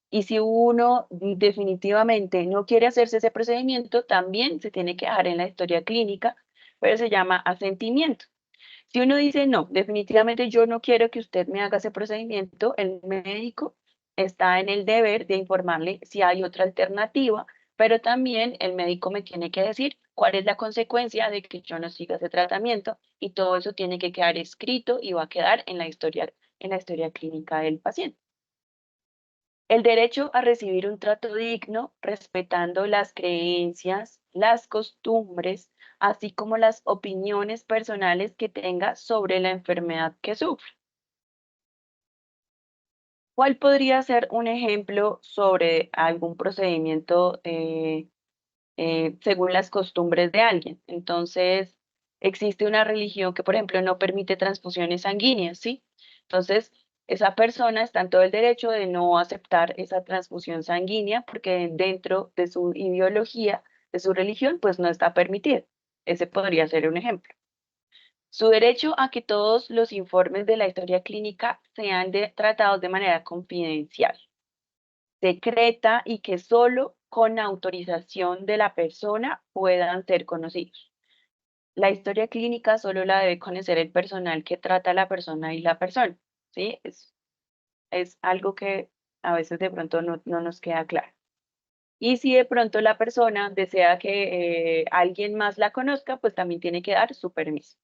Y si uno definitivamente no quiere hacerse ese procedimiento, también se tiene que dejar en la historia clínica, pero se llama asentimiento. Si uno dice, no, definitivamente yo no quiero que usted me haga ese procedimiento, el médico está en el deber de informarle si hay otra alternativa, pero también el médico me tiene que decir cuál es la consecuencia de que yo no siga ese tratamiento y todo eso tiene que quedar escrito y va a quedar en la historia clínica del paciente. El derecho a recibir un trato digno, respetando las creencias, las costumbres, así como las opiniones personales que tenga sobre la enfermedad que sufre. ¿Cuál podría ser un ejemplo sobre algún procedimiento según las costumbres de alguien? Entonces, existe una religión que, por ejemplo, no permite transfusiones sanguíneas, ¿sí? Entonces, esa persona está en todo el derecho de no aceptar esa transfusión sanguínea porque dentro de su ideología, de su religión, pues no está permitido. Ese podría ser un ejemplo. Su derecho a que todos los informes de la historia clínica sean tratados de manera confidencial, secreta y que solo con autorización de la persona puedan ser conocidos. La historia clínica solo la debe conocer el personal que trata a la persona y la persona, ¿sí? Es algo que a veces de pronto no nos queda claro. Y si de pronto la persona desea que alguien más la conozca, pues también tiene que dar su permiso.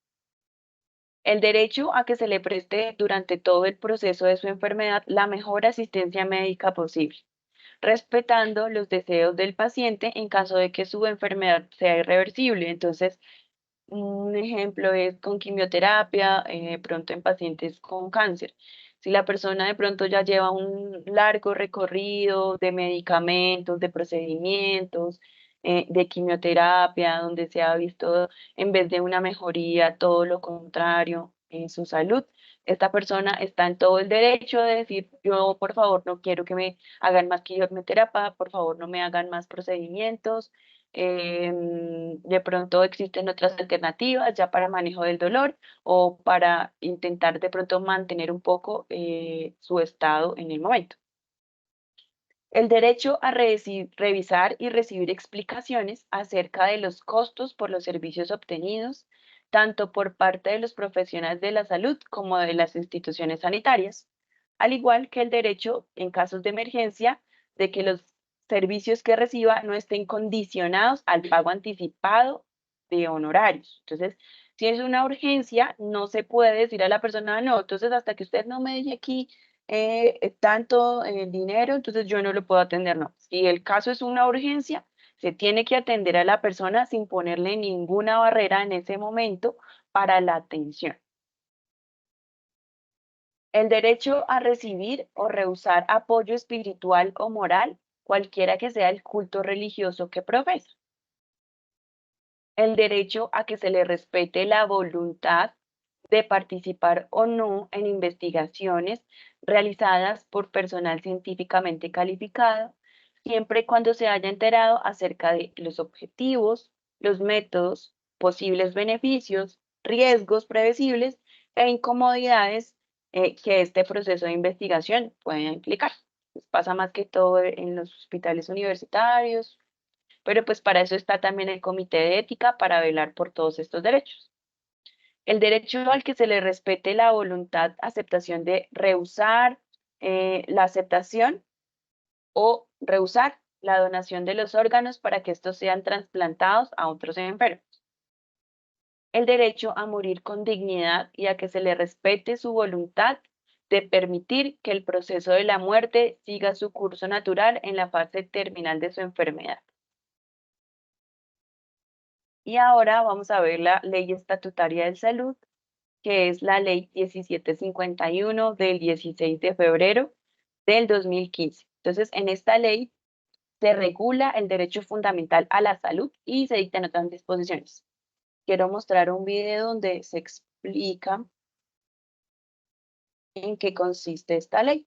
El derecho a que se le preste durante todo el proceso de su enfermedad la mejor asistencia médica posible, respetando los deseos del paciente en caso de que su enfermedad sea irreversible. Entonces, un ejemplo es con quimioterapia, pronto en pacientes con cáncer. Si la persona de pronto ya lleva un largo recorrido de medicamentos, de procedimientos, de quimioterapia, donde se ha visto en vez de una mejoría, todo lo contrario en su salud, esta persona está en todo el derecho de decir, yo por favor no quiero que me hagan más quimioterapia, por favor no me hagan más procedimientos. De pronto existen otras alternativas ya para manejo del dolor o para intentar de pronto mantener un poco su estado en el momento. El derecho a revisar y recibir explicaciones acerca de los costos por los servicios obtenidos, tanto por parte de los profesionales de la salud como de las instituciones sanitarias, al igual que el derecho, en casos de emergencia, de que los servicios que reciba no estén condicionados al pago anticipado de honorarios. Entonces, si es una urgencia, no se puede decir a la persona, no, entonces hasta que usted no me deje aquí tanto dinero, entonces yo no lo puedo atender, no. Si el caso es una urgencia, se tiene que atender a la persona sin ponerle ninguna barrera en ese momento para la atención. El derecho a recibir o rehusar apoyo espiritual o moral, cualquiera que sea el culto religioso que profesa. El derecho a que se le respete la voluntad de participar o no en investigaciones realizadas por personal científicamente calificado, siempre y cuando se haya enterado acerca de los objetivos, los métodos, posibles beneficios, riesgos previsibles e incomodidades que este proceso de investigación puede implicar. Pues pasa más que todo en los hospitales universitarios, pero pues para eso está también el comité de ética para velar por todos estos derechos. El derecho al que se le respete la voluntad, aceptación de rehusar la aceptación o rehusar la donación de los órganos para que estos sean trasplantados a otros enfermos. El derecho a morir con dignidad y a que se le respete su voluntad de permitir que el proceso de la muerte siga su curso natural en la fase terminal de su enfermedad. Y ahora vamos a ver la Ley Estatutaria de Salud, que es la Ley 1751 del 16 de febrero del 2015. Entonces, en esta ley se regula el derecho fundamental a la salud y se dictan otras disposiciones. Quiero mostrar un video donde se explica en qué consiste esta ley.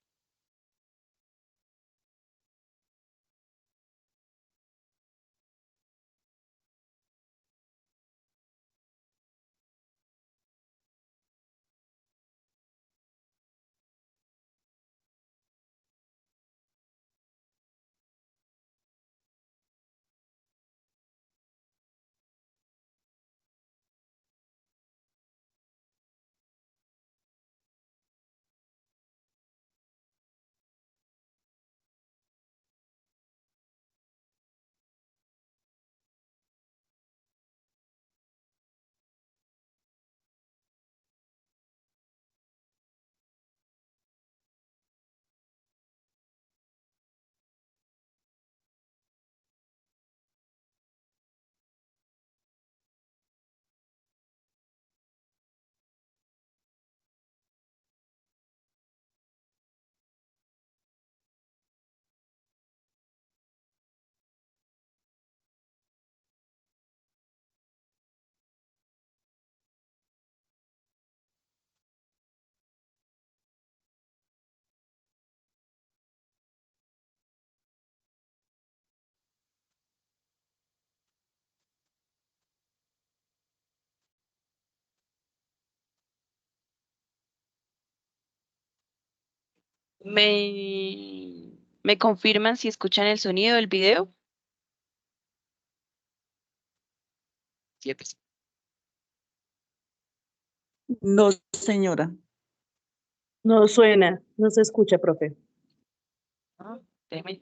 ¿Me confirman si escuchan el sonido del video? 7. No, señora. No suena, no se escucha, profe. Ah, déjeme.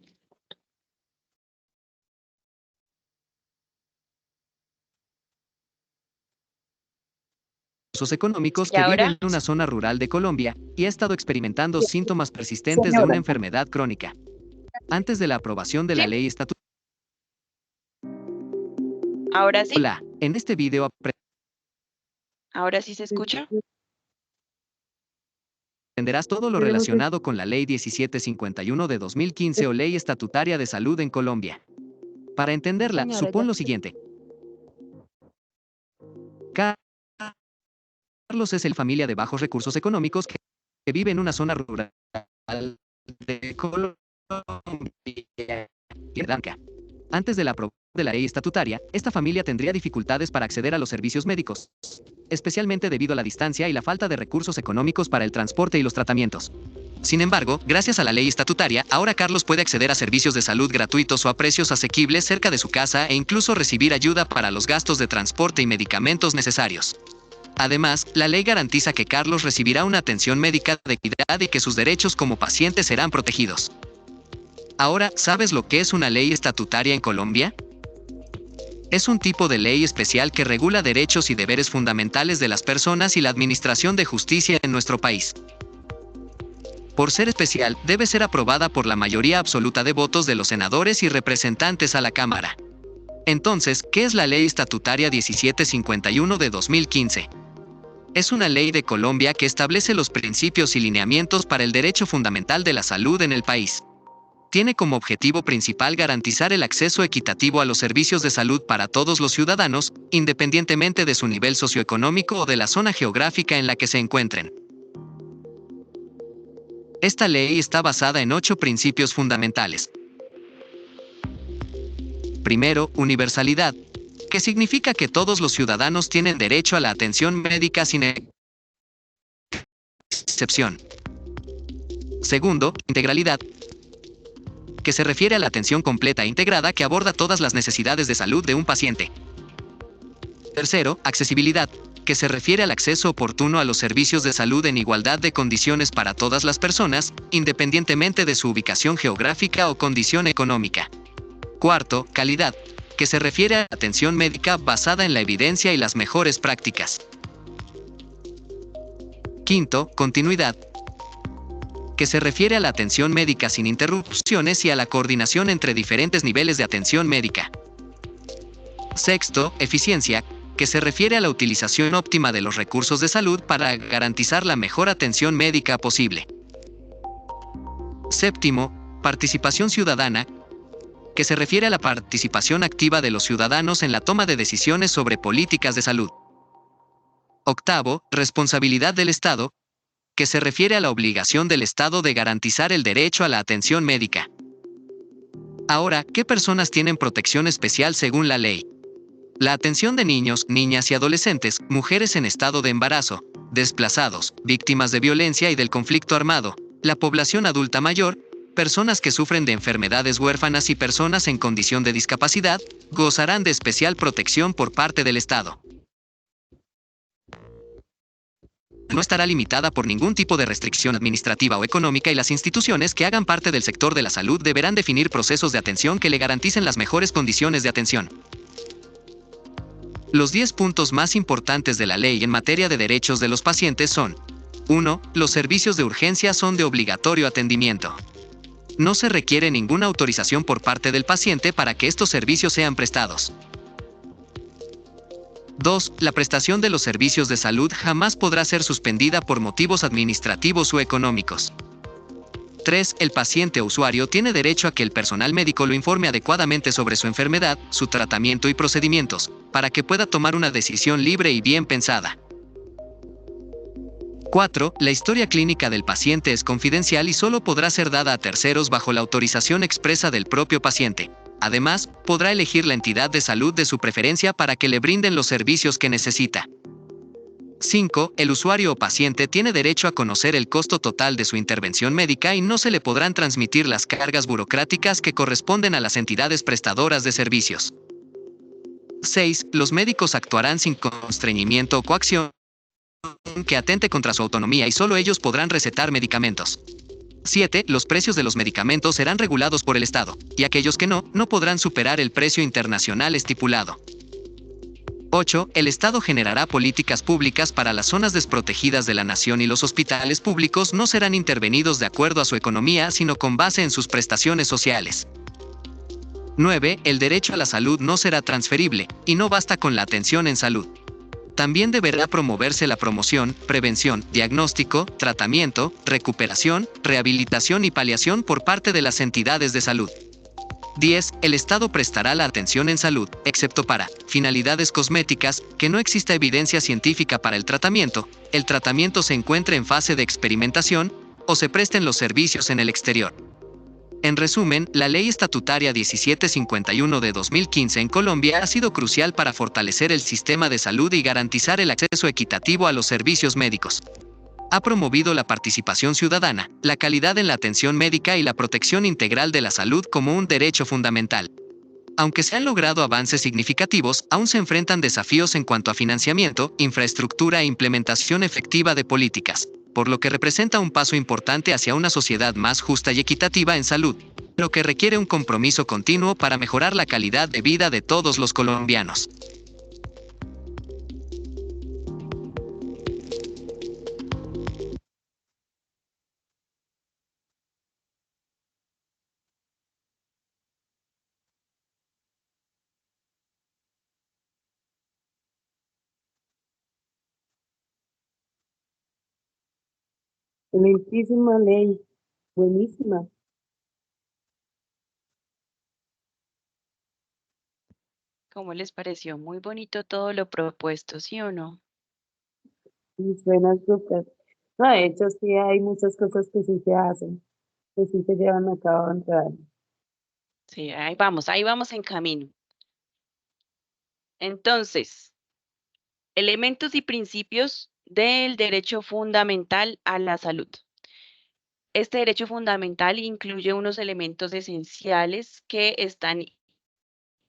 Económicos ¿Y que vive ahora? en una zona rural de Colombia y ha estado experimentando síntomas persistentes de una enfermedad crónica. Antes de la aprobación de la ¿Sí? ley estatutaria, ¿Ahora sí? en este video ¿Ahora sí se escucha? aprenderás todo lo relacionado con la Ley 1751 de 2015 o Ley Estatutaria de Salud en Colombia. Para entenderla, Señora, supón ya. lo siguiente. Carlos es el familia de bajos recursos económicos que vive en una zona rural de Colombia. Antes de la aprobación de la ley estatutaria, esta familia tendría dificultades para acceder a los servicios médicos, especialmente debido a la distancia y la falta de recursos económicos para el transporte y los tratamientos. Sin embargo, gracias a la ley estatutaria, ahora Carlos puede acceder a servicios de salud gratuitos o a precios asequibles cerca de su casa e incluso recibir ayuda para los gastos de transporte y medicamentos necesarios. Además, la ley garantiza que Carlos recibirá una atención médica de calidad y que sus derechos como paciente serán protegidos. Ahora, ¿sabes lo que es una ley estatutaria en Colombia? Es un tipo de ley especial que regula derechos y deberes fundamentales de las personas y la administración de justicia en nuestro país. Por ser especial, debe ser aprobada por la mayoría absoluta de votos de los senadores y representantes a la Cámara. Entonces, ¿qué es la Ley Estatutaria 1751 de 2015? Es una ley de Colombia que establece los principios y lineamientos para el derecho fundamental de la salud en el país. Tiene como objetivo principal garantizar el acceso equitativo a los servicios de salud para todos los ciudadanos, independientemente de su nivel socioeconómico o de la zona geográfica en la que se encuentren. Esta ley está basada en 8 principios fundamentales. Primero, universalidad, que significa que todos los ciudadanos tienen derecho a la atención médica sin excepción. Segundo, integralidad, que se refiere a la atención completa e integrada que aborda todas las necesidades de salud de un paciente. Tercero, accesibilidad, que se refiere al acceso oportuno a los servicios de salud en igualdad de condiciones para todas las personas, independientemente de su ubicación geográfica o condición económica. Cuarto, calidad, que se refiere a la atención médica basada en la evidencia y las mejores prácticas. Quinto, continuidad, que se refiere a la atención médica sin interrupciones y a la coordinación entre diferentes niveles de atención médica. Sexto, eficiencia, que se refiere a la utilización óptima de los recursos de salud para garantizar la mejor atención médica posible. Séptimo, participación ciudadana, que se refiere a la participación activa de los ciudadanos en la toma de decisiones sobre políticas de salud. Octavo, responsabilidad del Estado, que se refiere a la obligación del Estado de garantizar el derecho a la atención médica. Ahora, ¿qué personas tienen protección especial según la ley? La atención de niños, niñas y adolescentes, mujeres en estado de embarazo, desplazados, víctimas de violencia y del conflicto armado, la población adulta mayor, personas que sufren de enfermedades huérfanas y personas en condición de discapacidad, gozarán de especial protección por parte del Estado. No estará limitada por ningún tipo de restricción administrativa o económica y las instituciones que hagan parte del sector de la salud deberán definir procesos de atención que le garanticen las mejores condiciones de atención. Los 10 puntos más importantes de la ley en materia de derechos de los pacientes son: 1. Los servicios de urgencia son de obligatorio atendimiento. No se requiere ninguna autorización por parte del paciente para que estos servicios sean prestados. 2. La prestación de los servicios de salud jamás podrá ser suspendida por motivos administrativos o económicos. 3. El paciente o usuario tiene derecho a que el personal médico lo informe adecuadamente sobre su enfermedad, su tratamiento y procedimientos, para que pueda tomar una decisión libre y bien pensada. 4. La historia clínica del paciente es confidencial y solo podrá ser dada a terceros bajo la autorización expresa del propio paciente. Además, podrá elegir la entidad de salud de su preferencia para que le brinden los servicios que necesita. 5. El usuario o paciente tiene derecho a conocer el costo total de su intervención médica y no se le podrán transmitir las cargas burocráticas que corresponden a las entidades prestadoras de servicios. 6. Los médicos actuarán sin constreñimiento o coacción que atente contra su autonomía y solo ellos podrán recetar medicamentos. 7. Los precios de los medicamentos serán regulados por el Estado, y aquellos que no podrán superar el precio internacional estipulado. 8. El Estado generará políticas públicas para las zonas desprotegidas de la nación y los hospitales públicos no serán intervenidos de acuerdo a su economía, sino con base en sus prestaciones sociales. 9. El derecho a la salud no será transferible, y no basta con la atención en salud. También deberá promoverse la promoción, prevención, diagnóstico, tratamiento, recuperación, rehabilitación y paliación por parte de las entidades de salud. 10. El Estado prestará la atención en salud, excepto para finalidades cosméticas, que no exista evidencia científica para el tratamiento se encuentre en fase de experimentación, o se presten los servicios en el exterior. En resumen, la Ley Estatutaria 1751 de 2015 en Colombia ha sido crucial para fortalecer el sistema de salud y garantizar el acceso equitativo a los servicios médicos. Ha promovido la participación ciudadana, la calidad en la atención médica y la protección integral de la salud como un derecho fundamental. Aunque se han logrado avances significativos, aún se enfrentan desafíos en cuanto a financiamiento, infraestructura e implementación efectiva de políticas, por lo que representa un paso importante hacia una sociedad más justa y equitativa en salud, lo que requiere un compromiso continuo para mejorar la calidad de vida de todos los colombianos. Excelentísima ley, buenísima. ¿Cómo les pareció? Muy bonito todo lo propuesto, ¿sí o no? Y suena súper. No, de hecho, sí hay muchas cosas que sí se hacen, que sí se llevan a cabo en real. Sí, ahí vamos en camino. Entonces, elementos y principios del derecho fundamental a la salud. Este derecho fundamental incluye unos elementos esenciales que están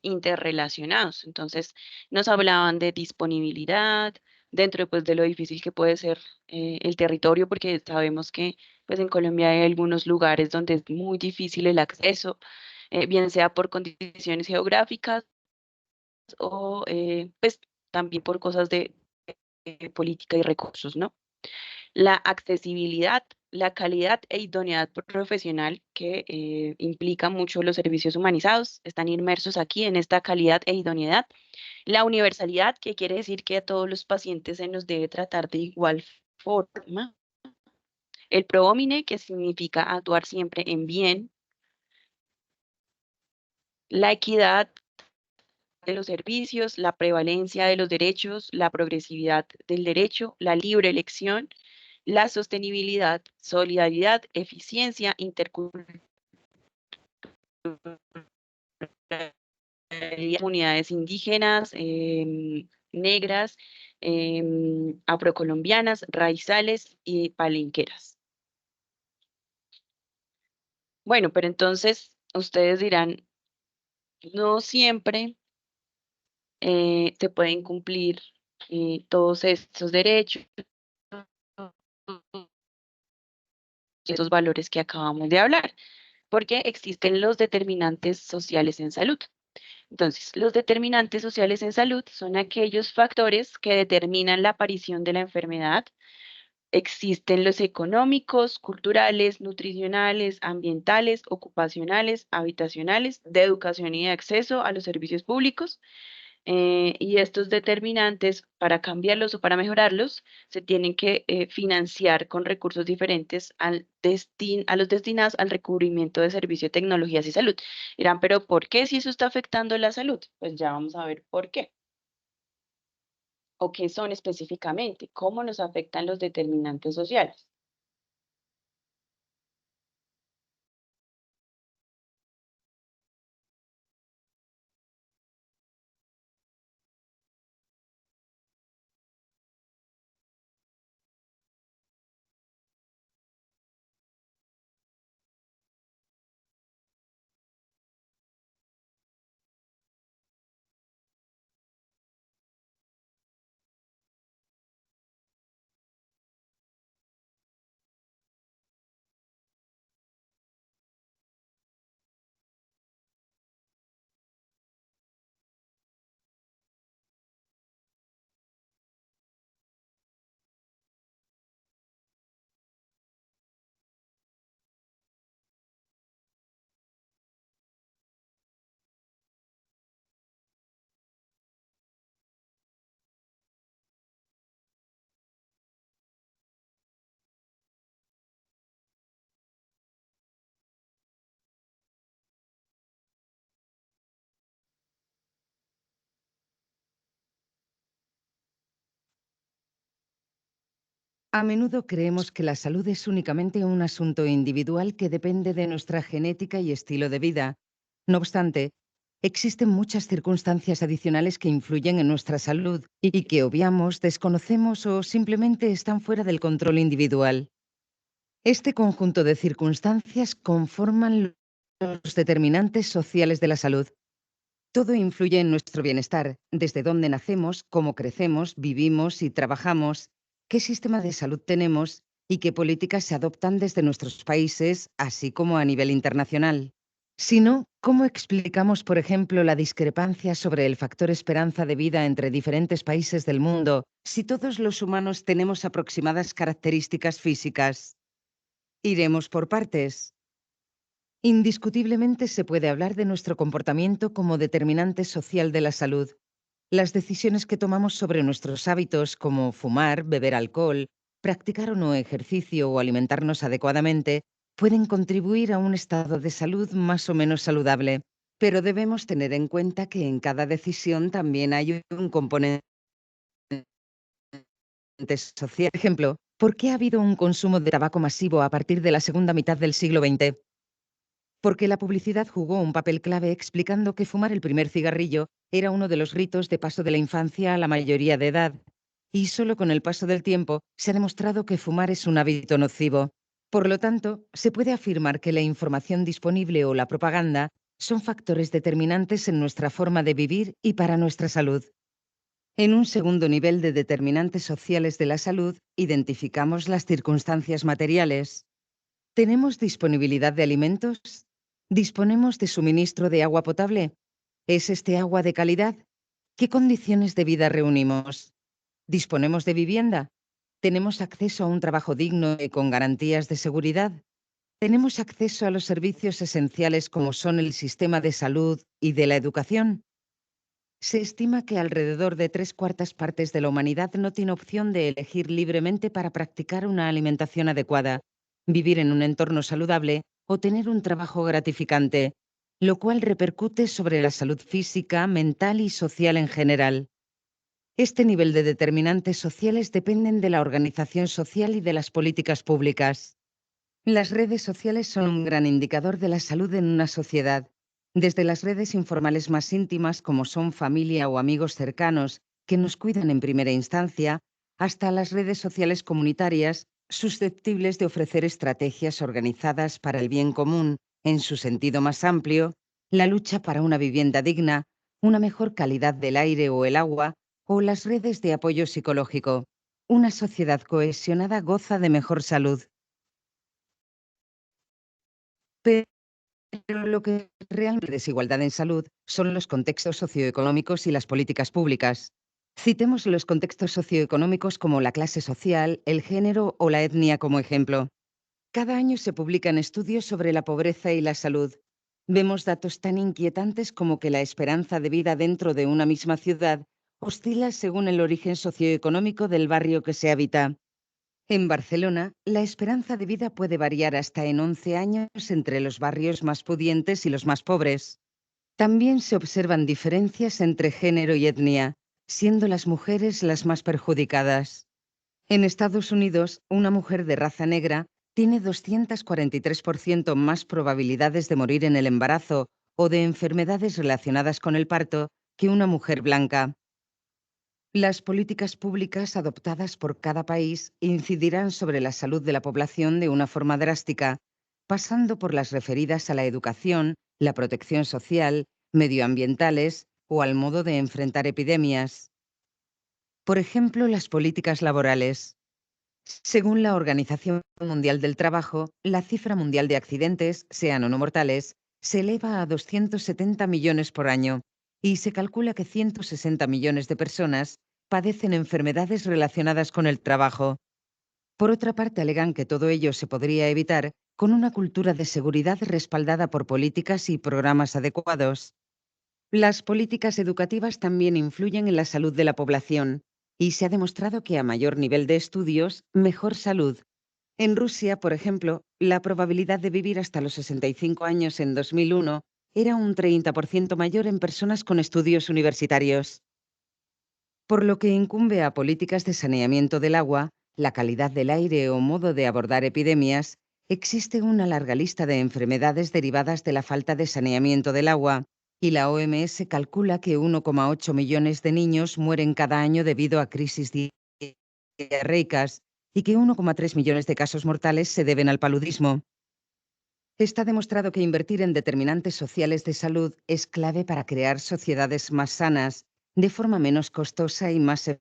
interrelacionados. Entonces, nos hablaban de disponibilidad, dentro pues, de lo difícil que puede ser el territorio, porque sabemos que pues, en Colombia hay algunos lugares donde es muy difícil el acceso, bien sea por condiciones geográficas o pues también por cosas de política y recursos, ¿no? La accesibilidad, la calidad e idoneidad profesional que implica mucho los servicios humanizados, están inmersos aquí en esta calidad e idoneidad. La universalidad, que quiere decir que a todos los pacientes se nos debe tratar de igual forma. El pro homine, que significa actuar siempre en bien. La equidad de los servicios, la prevalencia de los derechos, la progresividad del derecho, la libre elección, la sostenibilidad, solidaridad, eficiencia, interculturalidad, comunidades indígenas, negras, afrocolombianas, raizales y palenqueras. Bueno, pero entonces ustedes dirán, no siempre se pueden cumplir todos estos derechos, esos valores que acabamos de hablar, porque existen los determinantes sociales en salud. Entonces, los determinantes sociales en salud son aquellos factores que determinan la aparición de la enfermedad. Existen los económicos, culturales, nutricionales, ambientales, ocupacionales, habitacionales, de educación y de acceso a los servicios públicos. Y estos determinantes, para cambiarlos o para mejorarlos, se tienen que financiar con recursos diferentes a los destinados al recubrimiento de servicios, tecnologías y salud. Dirán, pero ¿por qué si eso está afectando la salud? Pues ya vamos a ver por qué. ¿O qué son específicamente? ¿Cómo nos afectan los determinantes sociales? A menudo creemos que la salud es únicamente un asunto individual que depende de nuestra genética y estilo de vida. No obstante, existen muchas circunstancias adicionales que influyen en nuestra salud y que obviamos, desconocemos o simplemente están fuera del control individual. Este conjunto de circunstancias conforman los determinantes sociales de la salud. Todo influye en nuestro bienestar, desde dónde nacemos, cómo crecemos, vivimos y trabajamos, qué sistema de salud tenemos y qué políticas se adoptan desde nuestros países, así como a nivel internacional. Si no, ¿cómo explicamos, por ejemplo, la discrepancia sobre el factor esperanza de vida entre diferentes países del mundo si todos los humanos tenemos aproximadas características físicas? Iremos por partes. Indiscutiblemente se puede hablar de nuestro comportamiento como determinante social de la salud. Las decisiones que tomamos sobre nuestros hábitos, como fumar, beber alcohol, practicar o no ejercicio o alimentarnos adecuadamente, pueden contribuir a un estado de salud más o menos saludable. Pero debemos tener en cuenta que en cada decisión también hay un componente social. Por ejemplo, ¿por qué ha habido un consumo de tabaco masivo a partir de la segunda mitad del siglo XX? Porque la publicidad jugó un papel clave explicando que fumar el primer cigarrillo era uno de los ritos de paso de la infancia a la mayoría de edad. Y solo con el paso del tiempo se ha demostrado que fumar es un hábito nocivo. Por lo tanto, se puede afirmar que la información disponible o la propaganda son factores determinantes en nuestra forma de vivir y para nuestra salud. En un segundo nivel de determinantes sociales de la salud, identificamos las circunstancias materiales. ¿Tenemos disponibilidad de alimentos? ¿Disponemos de suministro de agua potable? ¿Es este agua de calidad? ¿Qué condiciones de vida reunimos? ¿Disponemos de vivienda? ¿Tenemos acceso a un trabajo digno y con garantías de seguridad? ¿Tenemos acceso a los servicios esenciales como son el sistema de salud y de la educación? Se estima que alrededor de 3/4 partes de la humanidad no tiene opción de elegir libremente para practicar una alimentación adecuada, vivir en un entorno saludable o tener un trabajo gratificante, lo cual repercute sobre la salud física, mental y social en general. Este nivel de determinantes sociales dependen de la organización social y de las políticas públicas. Las redes sociales son un gran indicador de la salud en una sociedad. Desde las redes informales más íntimas, como son familia o amigos cercanos, que nos cuidan en primera instancia, hasta las redes sociales comunitarias, susceptibles de ofrecer estrategias organizadas para el bien común, en su sentido más amplio, la lucha para una vivienda digna, una mejor calidad del aire o el agua, o las redes de apoyo psicológico. Una sociedad cohesionada goza de mejor salud. Pero lo que realmente desigualdad en salud son los contextos socioeconómicos y las políticas públicas. Citemos los contextos socioeconómicos como la clase social, el género o la etnia como ejemplo. Cada año se publican estudios sobre la pobreza y la salud. Vemos datos tan inquietantes como que la esperanza de vida dentro de una misma ciudad oscila según el origen socioeconómico del barrio que se habita. En Barcelona, la esperanza de vida puede variar hasta en 11 años entre los barrios más pudientes y los más pobres. También se observan diferencias entre género y etnia, siendo las mujeres las más perjudicadas. En Estados Unidos, una mujer de raza negra tiene 243% más probabilidades de morir en el embarazo o de enfermedades relacionadas con el parto que una mujer blanca. Las políticas públicas adoptadas por cada país incidirán sobre la salud de la población de una forma drástica, pasando por las referidas a la educación, la protección social, medioambientales o al modo de enfrentar epidemias. Por ejemplo, las políticas laborales. Según la Organización Mundial del Trabajo, la cifra mundial de accidentes, sean o no mortales, se eleva a 270 millones por año, y se calcula que 160 millones de personas padecen enfermedades relacionadas con el trabajo. Por otra parte, alegan que todo ello se podría evitar con una cultura de seguridad respaldada por políticas y programas adecuados. Las políticas educativas también influyen en la salud de la población, y se ha demostrado que a mayor nivel de estudios, mejor salud. En Rusia, por ejemplo, la probabilidad de vivir hasta los 65 años en 2001 era un 30% mayor en personas con estudios universitarios. Por lo que incumbe a políticas de saneamiento del agua, la calidad del aire o modo de abordar epidemias, existe una larga lista de enfermedades derivadas de la falta de saneamiento del agua, y la OMS calcula que 1,8 millones de niños mueren cada año debido a crisis diarreicas y que 1,3 millones de casos mortales se deben al paludismo. Está demostrado que invertir en determinantes sociales de salud es clave para crear sociedades más sanas, de forma menos costosa y más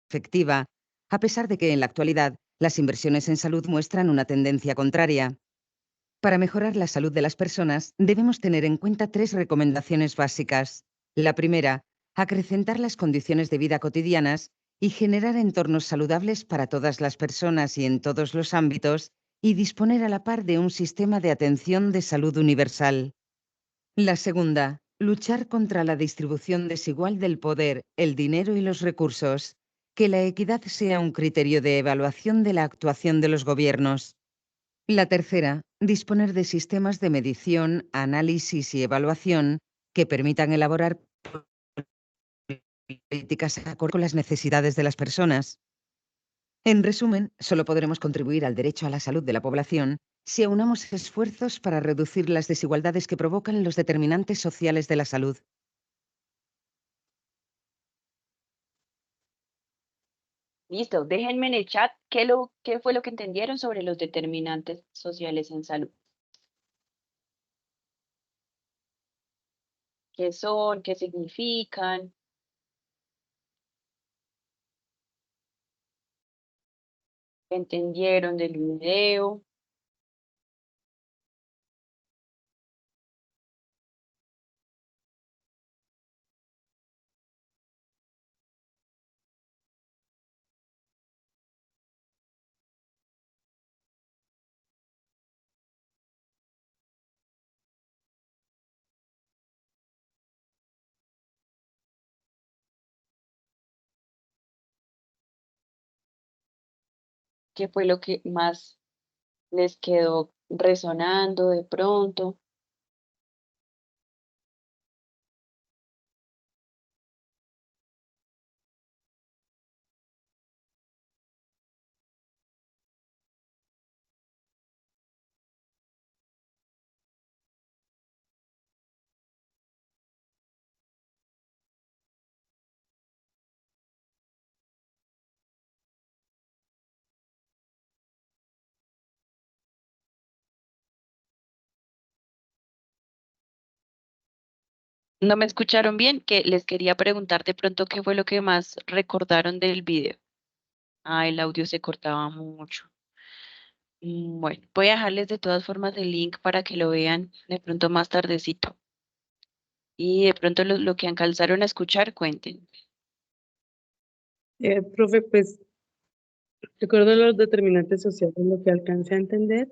efectiva, a pesar de que en la actualidad las inversiones en salud muestran una tendencia contraria. Para mejorar la salud de las personas, debemos tener en cuenta 3 recomendaciones básicas. La primera, acrecentar las condiciones de vida cotidianas y generar entornos saludables para todas las personas y en todos los ámbitos, y disponer a la par de un sistema de atención de salud universal. La segunda, luchar contra la distribución desigual del poder, el dinero y los recursos. Que la equidad sea un criterio de evaluación de la actuación de los gobiernos. La tercera, disponer de sistemas de medición, análisis y evaluación que permitan elaborar políticas acorde con las necesidades de las personas. En resumen, solo podremos contribuir al derecho a la salud de la población si aunamos esfuerzos para reducir las desigualdades que provocan los determinantes sociales de la salud. Listo, déjenme en el chat qué fue lo que entendieron sobre los determinantes sociales en salud. ¿Qué son? ¿Qué significan? ¿Qué entendieron del video? ¿Qué fue lo que más les quedó resonando de pronto? ¿No me escucharon bien? Que les quería preguntar de pronto qué fue lo que más recordaron del video. Ah, el audio se cortaba mucho. Bueno, voy a dejarles de todas formas el link para que lo vean de pronto más tardecito. Y de pronto lo que alcanzaron a escuchar, cuenten. Profe, pues recuerdo los determinantes sociales, lo que alcancé a entender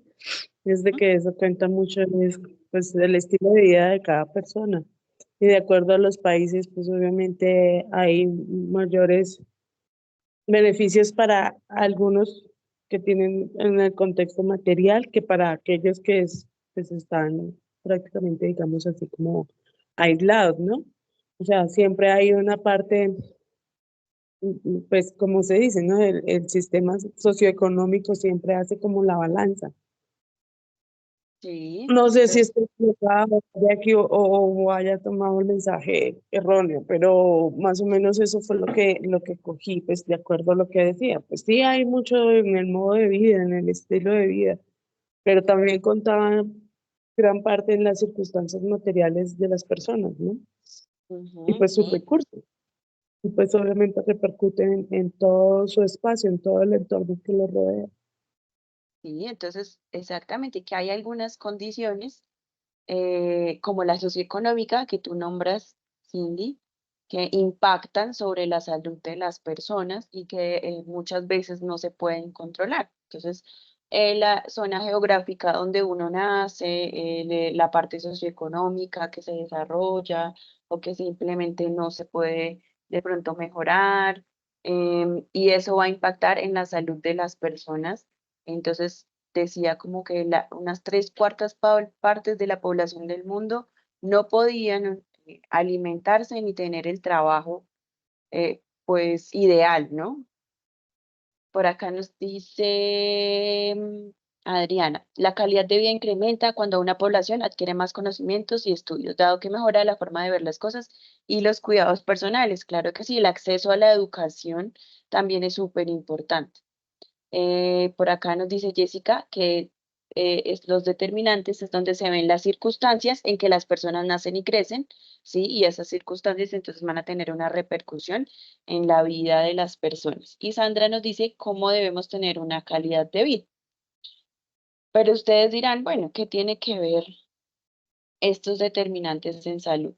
es de que eso cuenta mucho es, pues, el estilo de vida de cada persona. Y de acuerdo a los países, pues obviamente hay mayores beneficios para algunos que tienen en el contexto material que para aquellos que pues están prácticamente, digamos así, como aislados, ¿no? O sea, siempre hay una parte, pues como se dice, ¿no? El sistema socioeconómico siempre hace como la balanza. Sí, No sé si entonces, estoy equivocada o haya tomado el mensaje erróneo, pero más o menos eso fue lo que cogí, pues de acuerdo a lo que decía. Pues sí, hay mucho en el modo de vida, en el estilo de vida, pero también contaba gran parte en las circunstancias materiales de las personas, ¿no? Y pues sus sí, recursos. Y pues obviamente repercuten en todo su espacio, en todo el entorno que lo rodea. sí, entonces exactamente que hay algunas condiciones como la socioeconómica que tú nombras, Cindy, que impactan sobre la salud de las personas y que muchas veces no se pueden controlar. Entonces, la zona geográfica donde uno nace, la parte socioeconómica que se desarrolla o que simplemente no se puede de pronto mejorar, y eso va a impactar en la salud de las personas. Entonces, decía como que unas 3/4 partes de la población del mundo no podían alimentarse ni tener el trabajo pues ideal, ¿no? Por acá nos dice Adriana, la calidad de vida incrementa cuando una población adquiere más conocimientos y estudios, dado que mejora la forma de ver las cosas y los cuidados personales. Claro que sí, el acceso a la educación también es súper importante. Por acá nos dice Jessica que los determinantes es donde se ven las circunstancias en que las personas nacen y crecen, ¿sí? Y esas circunstancias entonces van a tener una repercusión en la vida de las personas. Y Sandra nos dice cómo debemos tener una calidad de vida. Pero ustedes dirán, bueno, ¿qué tiene que ver estos determinantes en salud?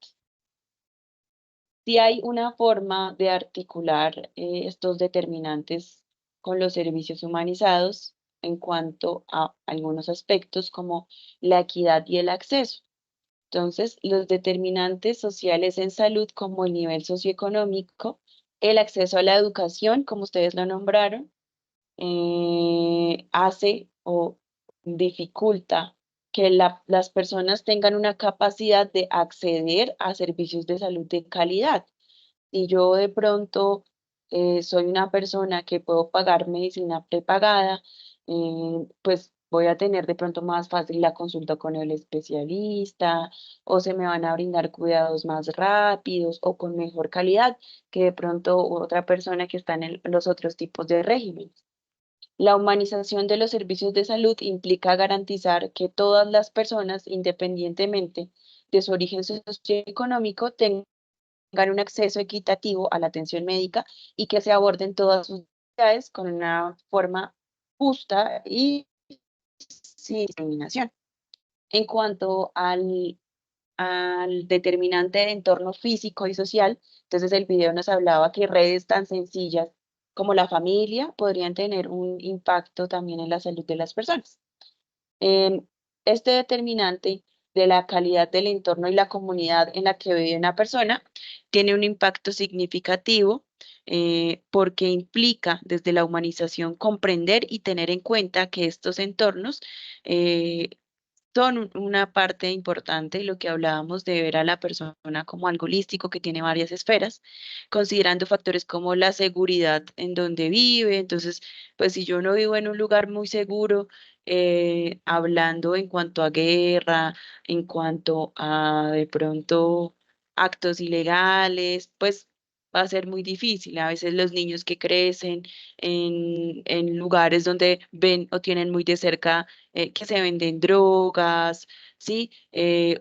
Si hay una forma de articular estos determinantes con los servicios humanizados en cuanto a algunos aspectos como la equidad y el acceso. Entonces, los determinantes sociales en salud como el nivel socioeconómico, el acceso a la educación, como ustedes lo nombraron, hace o dificulta que las personas tengan una capacidad de acceder a servicios de salud de calidad. Si yo de pronto soy una persona que puedo pagar medicina prepagada, pues voy a tener de pronto más fácil la consulta con el especialista o se me van a brindar cuidados más rápidos o con mejor calidad que de pronto otra persona que está en los otros tipos de regímenes. La humanización de los servicios de salud implica garantizar que todas las personas, independientemente de su origen socioeconómico, tengan un acceso equitativo a la atención médica y que se aborden todas sus necesidades con una forma justa y sin discriminación. En cuanto al determinante de entorno físico y social, entonces el video nos hablaba que redes tan sencillas como la familia podrían tener un impacto también en la salud de las personas. Este determinante de la calidad del entorno y la comunidad en la que vive una persona tiene un impacto significativo porque implica desde la humanización comprender y tener en cuenta que estos entornos son una parte importante, lo que hablábamos de ver a la persona como algo holístico que tiene varias esferas, considerando factores como la seguridad en donde vive. Entonces, pues si yo no vivo en un lugar muy seguro, hablando en cuanto a guerra, en cuanto a de pronto actos ilegales, pues va a ser muy difícil. A veces los niños que crecen en lugares donde ven o tienen muy de cerca que se venden drogas, ¿sí?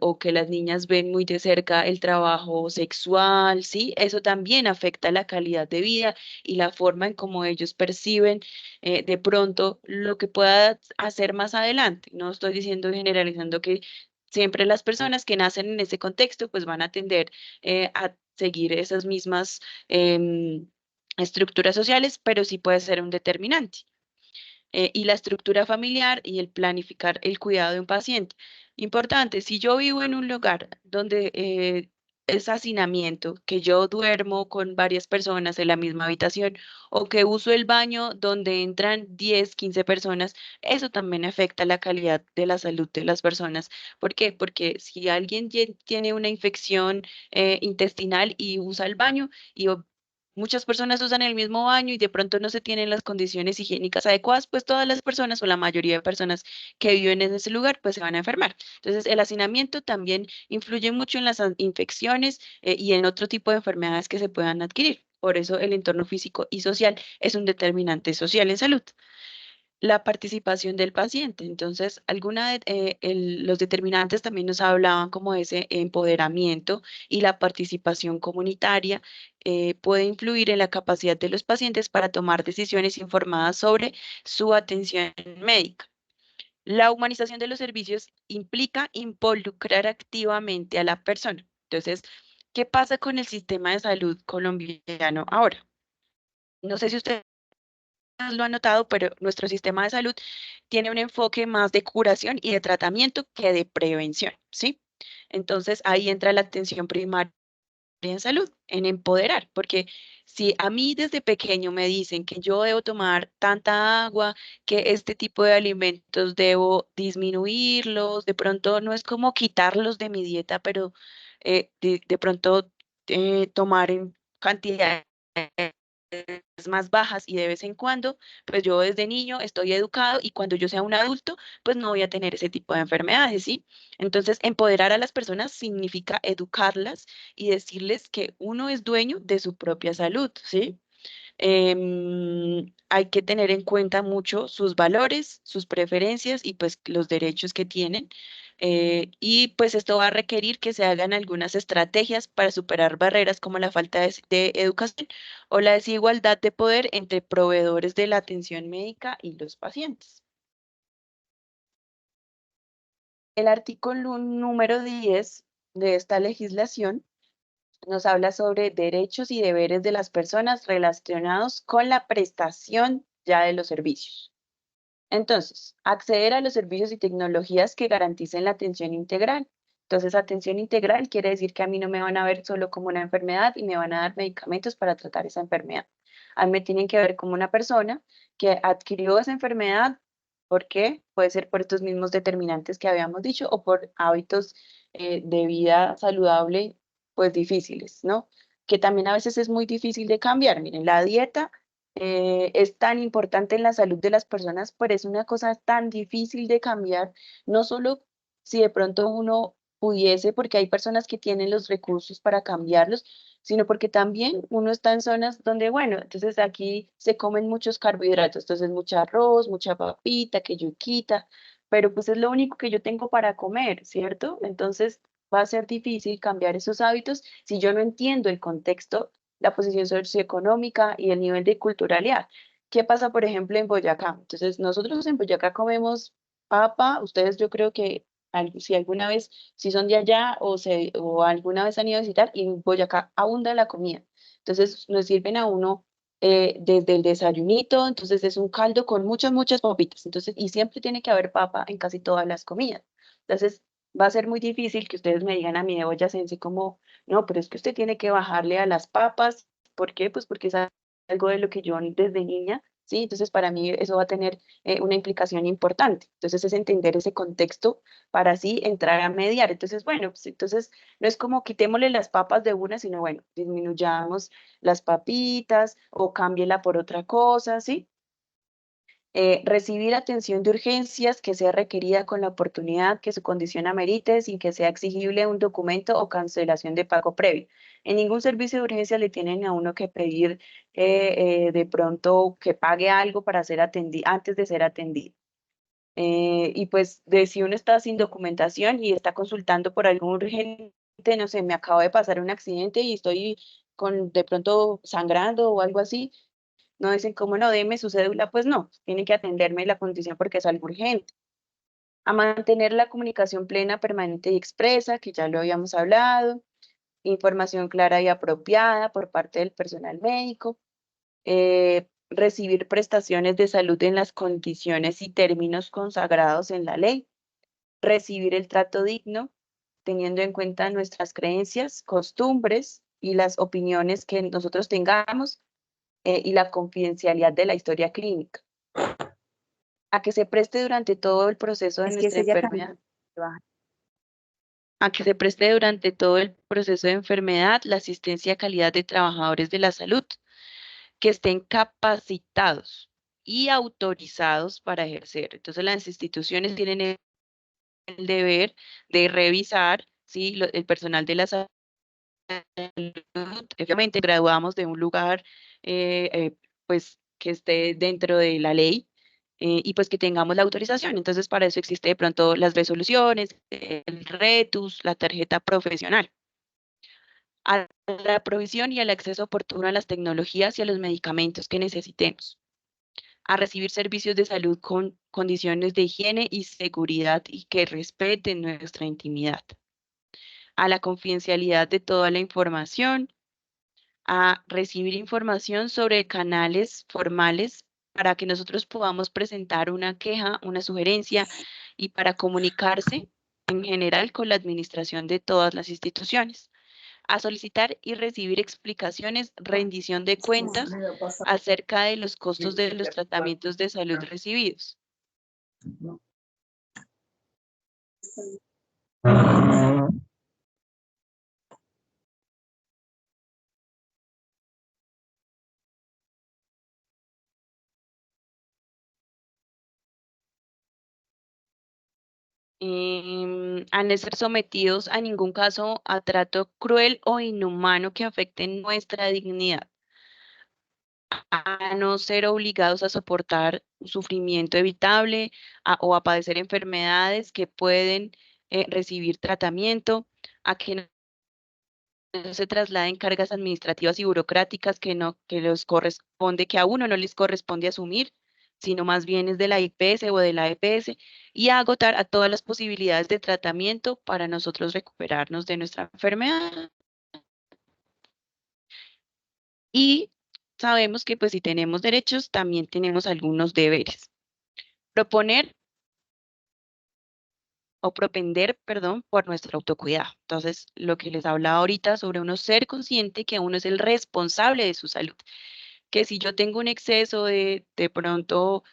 O que las niñas ven muy de cerca el trabajo sexual, ¿sí? Eso también afecta la calidad de vida y la forma en cómo ellos perciben de pronto lo que pueda hacer más adelante. No estoy diciendo generalizando que siempre las personas que nacen en ese contexto pues van a tender a seguir esas mismas estructuras sociales, pero sí puede ser un determinante y la estructura familiar y el planificar el cuidado de un paciente. Importante, si yo vivo en un lugar donde es hacinamiento, que yo duermo con varias personas en la misma habitación o que uso el baño donde entran 10, 15 personas, eso también afecta la calidad de la salud de las personas. ¿Por qué? Porque si alguien tiene una infección intestinal y usa el baño y muchas personas usan el mismo baño y de pronto no se tienen las condiciones higiénicas adecuadas, pues todas las personas o la mayoría de personas que viven en ese lugar pues se van a enfermar. Entonces el hacinamiento también influye mucho en las infecciones y en otro tipo de enfermedades que se puedan adquirir. Por eso el entorno físico y social es un determinante social en salud. La participación del paciente. Entonces, los determinantes también nos hablaban como de ese empoderamiento y la participación comunitaria puede influir en la capacidad de los pacientes para tomar decisiones informadas sobre su atención médica. La humanización de los servicios implica involucrar activamente a la persona. Entonces, ¿qué pasa con el sistema de salud colombiano ahora? No sé si usted lo ha notado, pero nuestro sistema de salud tiene un enfoque más de curación y de tratamiento que de prevención, ¿sí? Entonces ahí entra la atención primaria en salud, en empoderar, porque si a mí desde pequeño me dicen que yo debo tomar tanta agua, que este tipo de alimentos debo disminuirlos, de pronto no es como quitarlos de mi dieta, pero de pronto tomar en cantidad más bajas y de vez en cuando, pues yo desde niño estoy educado y cuando yo sea un adulto, pues no voy a tener ese tipo de enfermedades, ¿sí? Entonces, empoderar a las personas significa educarlas y decirles que uno es dueño de su propia salud, ¿sí? Hay que tener en cuenta mucho sus valores, sus preferencias y pues los derechos que tienen. Y pues esto va a requerir que se hagan algunas estrategias para superar barreras como la falta de educación o la desigualdad de poder entre proveedores de la atención médica y los pacientes. El artículo número 10 de esta legislación nos habla sobre derechos y deberes de las personas relacionados con la prestación ya de los servicios. Entonces, acceder a los servicios y tecnologías que garanticen la atención integral. Entonces, atención integral quiere decir que a mí no me van a ver solo como una enfermedad y me van a dar medicamentos para tratar esa enfermedad. A mí me tienen que ver como una persona que adquirió esa enfermedad. ¿Por qué? Puede ser por estos mismos determinantes que habíamos dicho o por hábitos de vida saludable, pues difíciles, ¿no? Que también a veces es muy difícil de cambiar. Miren, la dieta es tan importante en la salud de las personas, pero es una cosa tan difícil de cambiar, no solo si de pronto uno pudiese, porque hay personas que tienen los recursos para cambiarlos, sino porque también uno está en zonas donde, bueno, entonces aquí se comen muchos carbohidratos, entonces mucho arroz, mucha papita, que yuquita, pero pues es lo único que yo tengo para comer, ¿cierto? Entonces va a ser difícil cambiar esos hábitos si yo no entiendo el contexto, la posición socioeconómica y el nivel de culturalidad. ¿Qué pasa, por ejemplo, en Boyacá? Entonces, nosotros en Boyacá comemos papa, ustedes yo creo que si alguna vez, si son de allá o alguna vez han ido a visitar, y en Boyacá abunda la comida. Entonces, nos sirven a uno desde el desayunito, entonces es un caldo con muchas, muchas papitas. Entonces, y siempre tiene que haber papa en casi todas las comidas. Entonces, va a ser muy difícil que ustedes me digan a mí de boyacense como no, pero es que usted tiene que bajarle a las papas. ¿Por qué? Pues porque es algo de lo que yo desde niña, ¿sí? Entonces para mí eso va a tener una implicación importante. Entonces es entender ese contexto para así entrar a mediar. Entonces, bueno, pues entonces no es como quitémosle las papas de una, sino bueno, disminuyamos las papitas o cámbiela por otra cosa, ¿sí? Recibir atención de urgencias que sea requerida con la oportunidad que su condición amerite sin que sea exigible un documento o cancelación de pago previo. En ningún servicio de urgencia le tienen a uno que pedir de pronto que pague algo para ser atendido, antes de ser atendido. Y pues de si uno está sin documentación y está consultando por algún urgente, no sé, me acabo de pasar un accidente y estoy con de pronto sangrando o algo así, no dicen, ¿cómo no? Deme su cédula. Pues no, tienen que atenderme la condición porque es algo urgente. A mantener la comunicación plena, permanente y expresa, que ya lo habíamos hablado. Información clara y apropiada por parte del personal médico. Recibir prestaciones de salud en las condiciones y términos consagrados en la ley. Recibir el trato digno, teniendo en cuenta nuestras creencias, costumbres y las opiniones que nosotros tengamos y la confidencialidad de la historia clínica, a que se preste durante todo el proceso de Es que nuestra ese ya también enfermedad, baja. a que se preste durante todo el proceso de enfermedad la asistencia a calidad de trabajadores de la salud, que estén capacitados y autorizados para ejercer. Entonces las instituciones tienen el deber de revisar si el personal de la salud, obviamente graduamos de un lugar pues que esté dentro de la ley y pues que tengamos la autorización. Entonces para eso existe de pronto las resoluciones, el RETUS, la tarjeta profesional. A la provisión y al acceso oportuno a las tecnologías y a los medicamentos que necesitemos. A recibir servicios de salud con condiciones de higiene y seguridad y que respeten nuestra intimidad. A la confidencialidad de toda la información, a recibir información sobre canales formales para que nosotros podamos presentar una queja, una sugerencia y para comunicarse en general con la administración de todas las instituciones. A solicitar y recibir explicaciones, rendición de cuentas acerca de los costos de los tratamientos de salud recibidos. a no ser sometidos a ningún caso a trato cruel o inhumano que afecte nuestra dignidad, a no ser obligados a soportar sufrimiento evitable o a padecer enfermedades que pueden recibir tratamiento, a que no se trasladen cargas administrativas y burocráticas que les corresponde, que a uno no les corresponde asumir, sino más bien es de la IPS o de la EPS, y a agotar a todas las posibilidades de tratamiento para nosotros recuperarnos de nuestra enfermedad. Y sabemos que pues si tenemos derechos, también tenemos algunos deberes. Proponer o propender, perdón, por nuestro autocuidado. Entonces, lo que les hablaba ahorita sobre uno ser consciente que uno es el responsable de su salud, que si yo tengo un exceso de pronto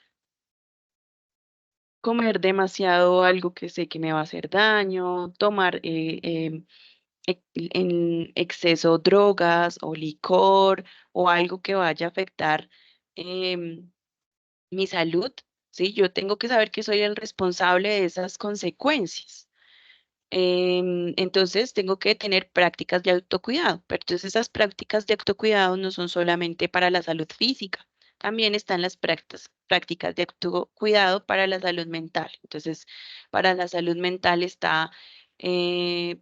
comer demasiado algo que sé que me va a hacer daño, tomar en exceso drogas o licor o algo que vaya a afectar em, mi salud, ¿sí? Yo tengo que saber que soy el responsable de esas consecuencias. Entonces tengo que tener prácticas de autocuidado, pero entonces esas prácticas de autocuidado no son solamente para la salud física, también están las prácticas de autocuidado para la salud mental. Entonces, para la salud mental está eh,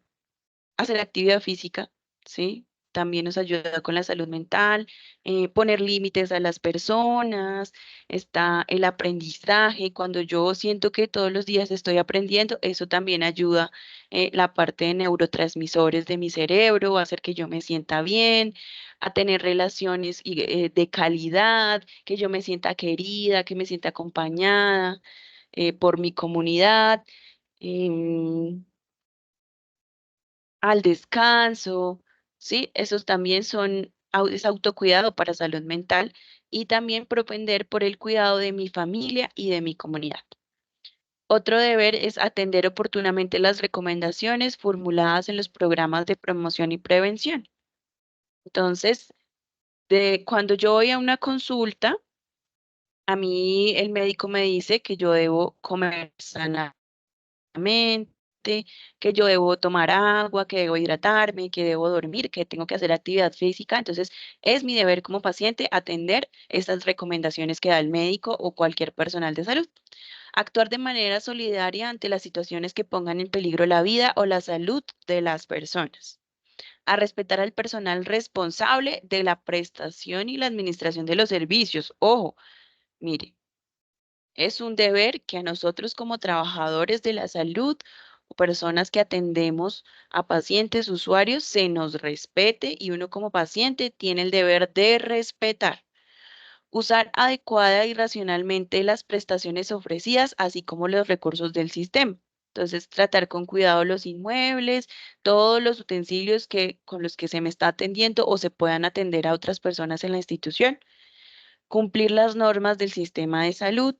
hacer actividad física, ¿sí? También nos ayuda con la salud mental, poner límites a las personas, está el aprendizaje. Cuando yo siento que todos los días estoy aprendiendo, eso también ayuda la parte de neurotransmisores de mi cerebro, a hacer que yo me sienta bien, a tener relaciones de calidad, que yo me sienta querida, que me sienta acompañada por mi comunidad. em, Al descanso, ¿sí? Esos también son, es autocuidado para salud mental y también propender por el cuidado de mi familia y de mi comunidad. Otro deber es atender oportunamente las recomendaciones formuladas en los programas de promoción y prevención. Entonces, cuando yo voy a una consulta, a mí el médico me dice que yo debo comer sanamente, que yo debo tomar agua, que debo hidratarme, que debo dormir, que tengo que hacer actividad física. Entonces, es mi deber como paciente atender estas recomendaciones que da el médico o cualquier personal de salud. Actuar de manera solidaria ante las situaciones que pongan en peligro la vida o la salud de las personas. A respetar al personal responsable de la prestación y la administración de los servicios. Ojo, mire. Es un deber que a nosotros como trabajadores de la salud o personas que atendemos a pacientes, usuarios, se nos respete y uno como paciente tiene el deber de respetar. Usar adecuada y racionalmente las prestaciones ofrecidas, así como los recursos del sistema. Entonces, tratar con cuidado los inmuebles, todos los utensilios con los que se me está atendiendo o se puedan atender a otras personas en la institución, cumplir las normas del sistema de salud,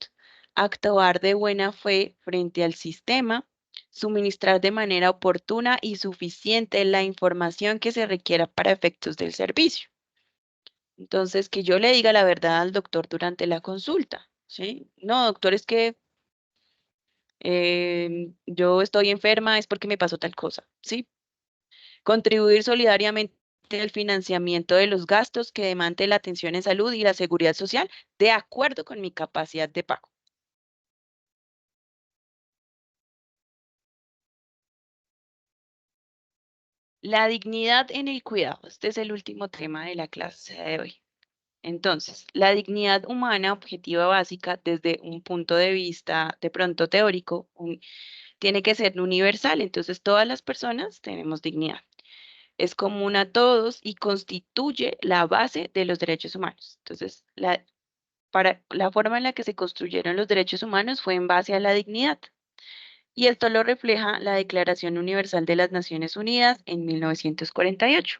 actuar de buena fe frente al sistema, suministrar de manera oportuna y suficiente la información que se requiera para efectos del servicio. Entonces, que yo le diga la verdad al doctor durante la consulta, ¿sí? No, doctor, es que yo estoy enferma, es porque me pasó tal cosa, ¿sí? Contribuir solidariamente al financiamiento de los gastos que demande la atención en salud y la seguridad social de acuerdo con mi capacidad de pago. La dignidad en el cuidado. Este es el último tema de la clase de hoy. Entonces, la dignidad humana objetiva básica desde un punto de vista de pronto teórico tiene que ser universal. Entonces, todas las personas tenemos dignidad. Es común a todos y constituye la base de los derechos humanos. Entonces, la forma en la que se construyeron los derechos humanos fue en base a la dignidad. Y esto lo refleja la Declaración Universal de las Naciones Unidas en 1948.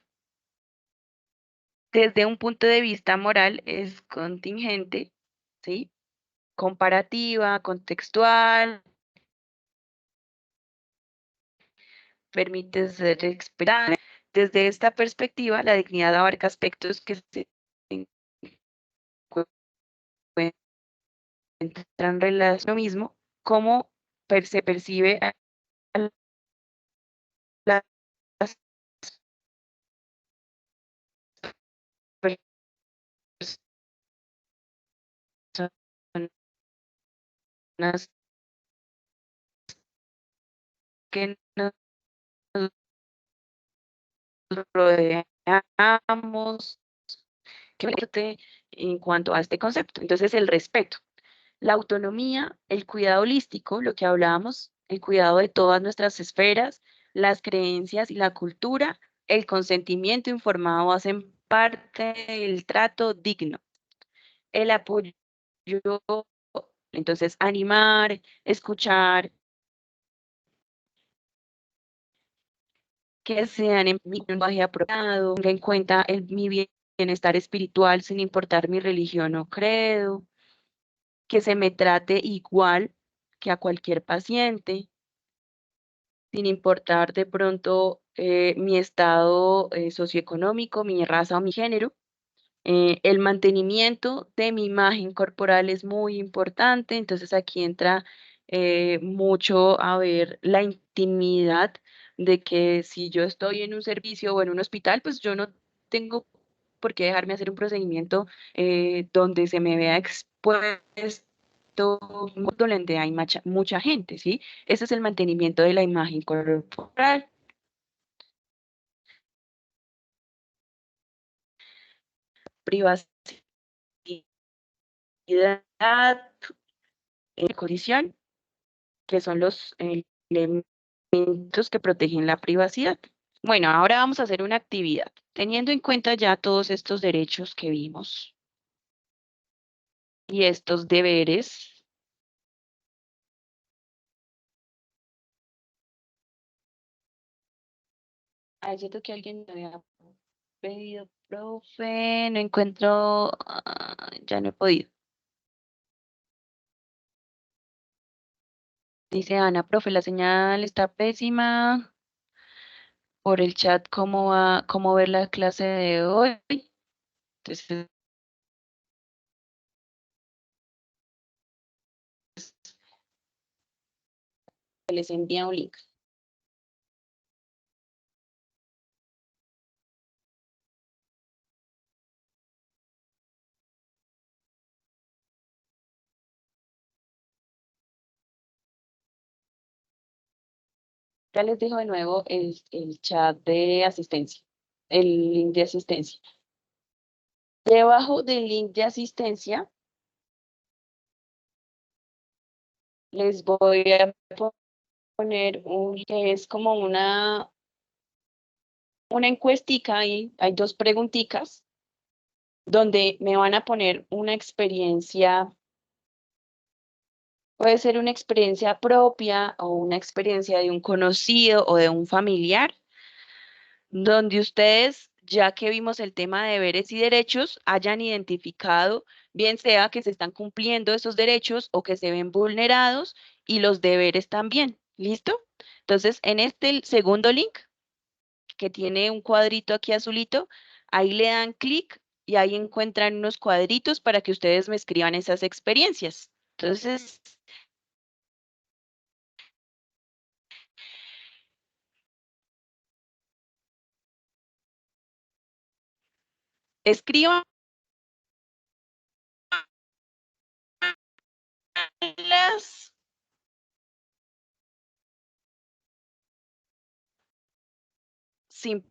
Desde un punto de vista moral es contingente, ¿sí? Comparativa, contextual, permite ser expresada. Desde esta perspectiva, la dignidad abarca aspectos que se encuentran en relación a lo mismo, como se percibe a las personas que nos rodeamos, que parte en cuanto a este concepto. Entonces, el respeto, la autonomía, el cuidado holístico, lo que hablábamos, el cuidado de todas nuestras esferas, las creencias y la cultura, el consentimiento informado hacen parte del trato digno, el apoyo, entonces animar, escuchar, que sean en mi lenguaje apropiado, tenga en cuenta mi bienestar espiritual sin importar mi religión o credo, que se me trate igual que a cualquier paciente, sin importar de pronto mi estado socioeconómico, mi raza o mi género. El mantenimiento de mi imagen corporal es muy importante, entonces aquí entra mucho a ver la intimidad de que si yo estoy en un servicio o en un hospital, pues yo no tengo por qué dejarme hacer un procedimiento donde se me vea expuesto, donde hay mucha gente, ¿sí? Ese es el mantenimiento de la imagen corporal. Privacidad, colisión, que son los elementos que protegen la privacidad. Bueno, ahora vamos a hacer una actividad, teniendo en cuenta ya todos estos derechos que vimos y estos deberes. Ay, siento que alguien me había pedido, profe, no encuentro, ya no he podido. Dice Ana, profe, la señal está pésima. Por el chat, cómo ver la clase de hoy? Entonces, les envía un link. Ya les dejo de nuevo el chat de asistencia, el link de asistencia. Debajo del link de asistencia, les voy a poner un que es como una encuestica ahí, hay dos preguntitas, donde me van a poner una experiencia, puede ser una experiencia propia o una experiencia de un conocido o de un familiar, donde ustedes, ya que vimos el tema de deberes y derechos, hayan identificado, bien sea que se están cumpliendo esos derechos o que se ven vulnerados y los deberes también. ¿Listo? Entonces, en este segundo link, que tiene un cuadrito aquí azulito, ahí le dan clic y ahí encuentran unos cuadritos para que ustedes me escriban esas experiencias. Entonces, escriban las sin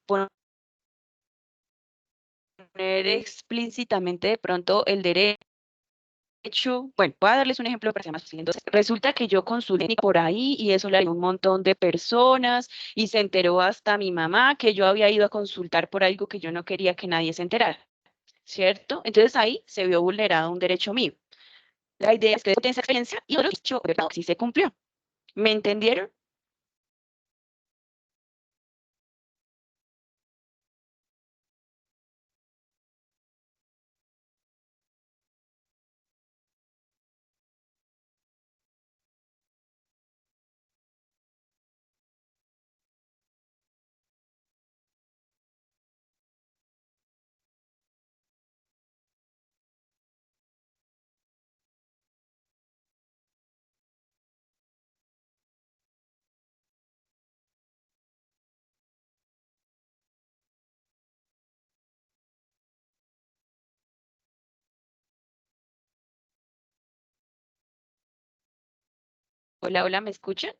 poner explícitamente de pronto el derecho. Bueno, voy a darles un ejemplo para que sea más fácil. Entonces, resulta que yo consulté por ahí y eso le dio un montón de personas y se enteró hasta mi mamá que yo había ido a consultar por algo que yo no quería que nadie se enterara, ¿cierto? Entonces ahí se vio vulnerado un derecho mío. La idea es que tengan esa experiencia y otro dicho, ¿verdad? Si se cumplió. ¿Me entendieron? Hola, hola, ¿me escuchan?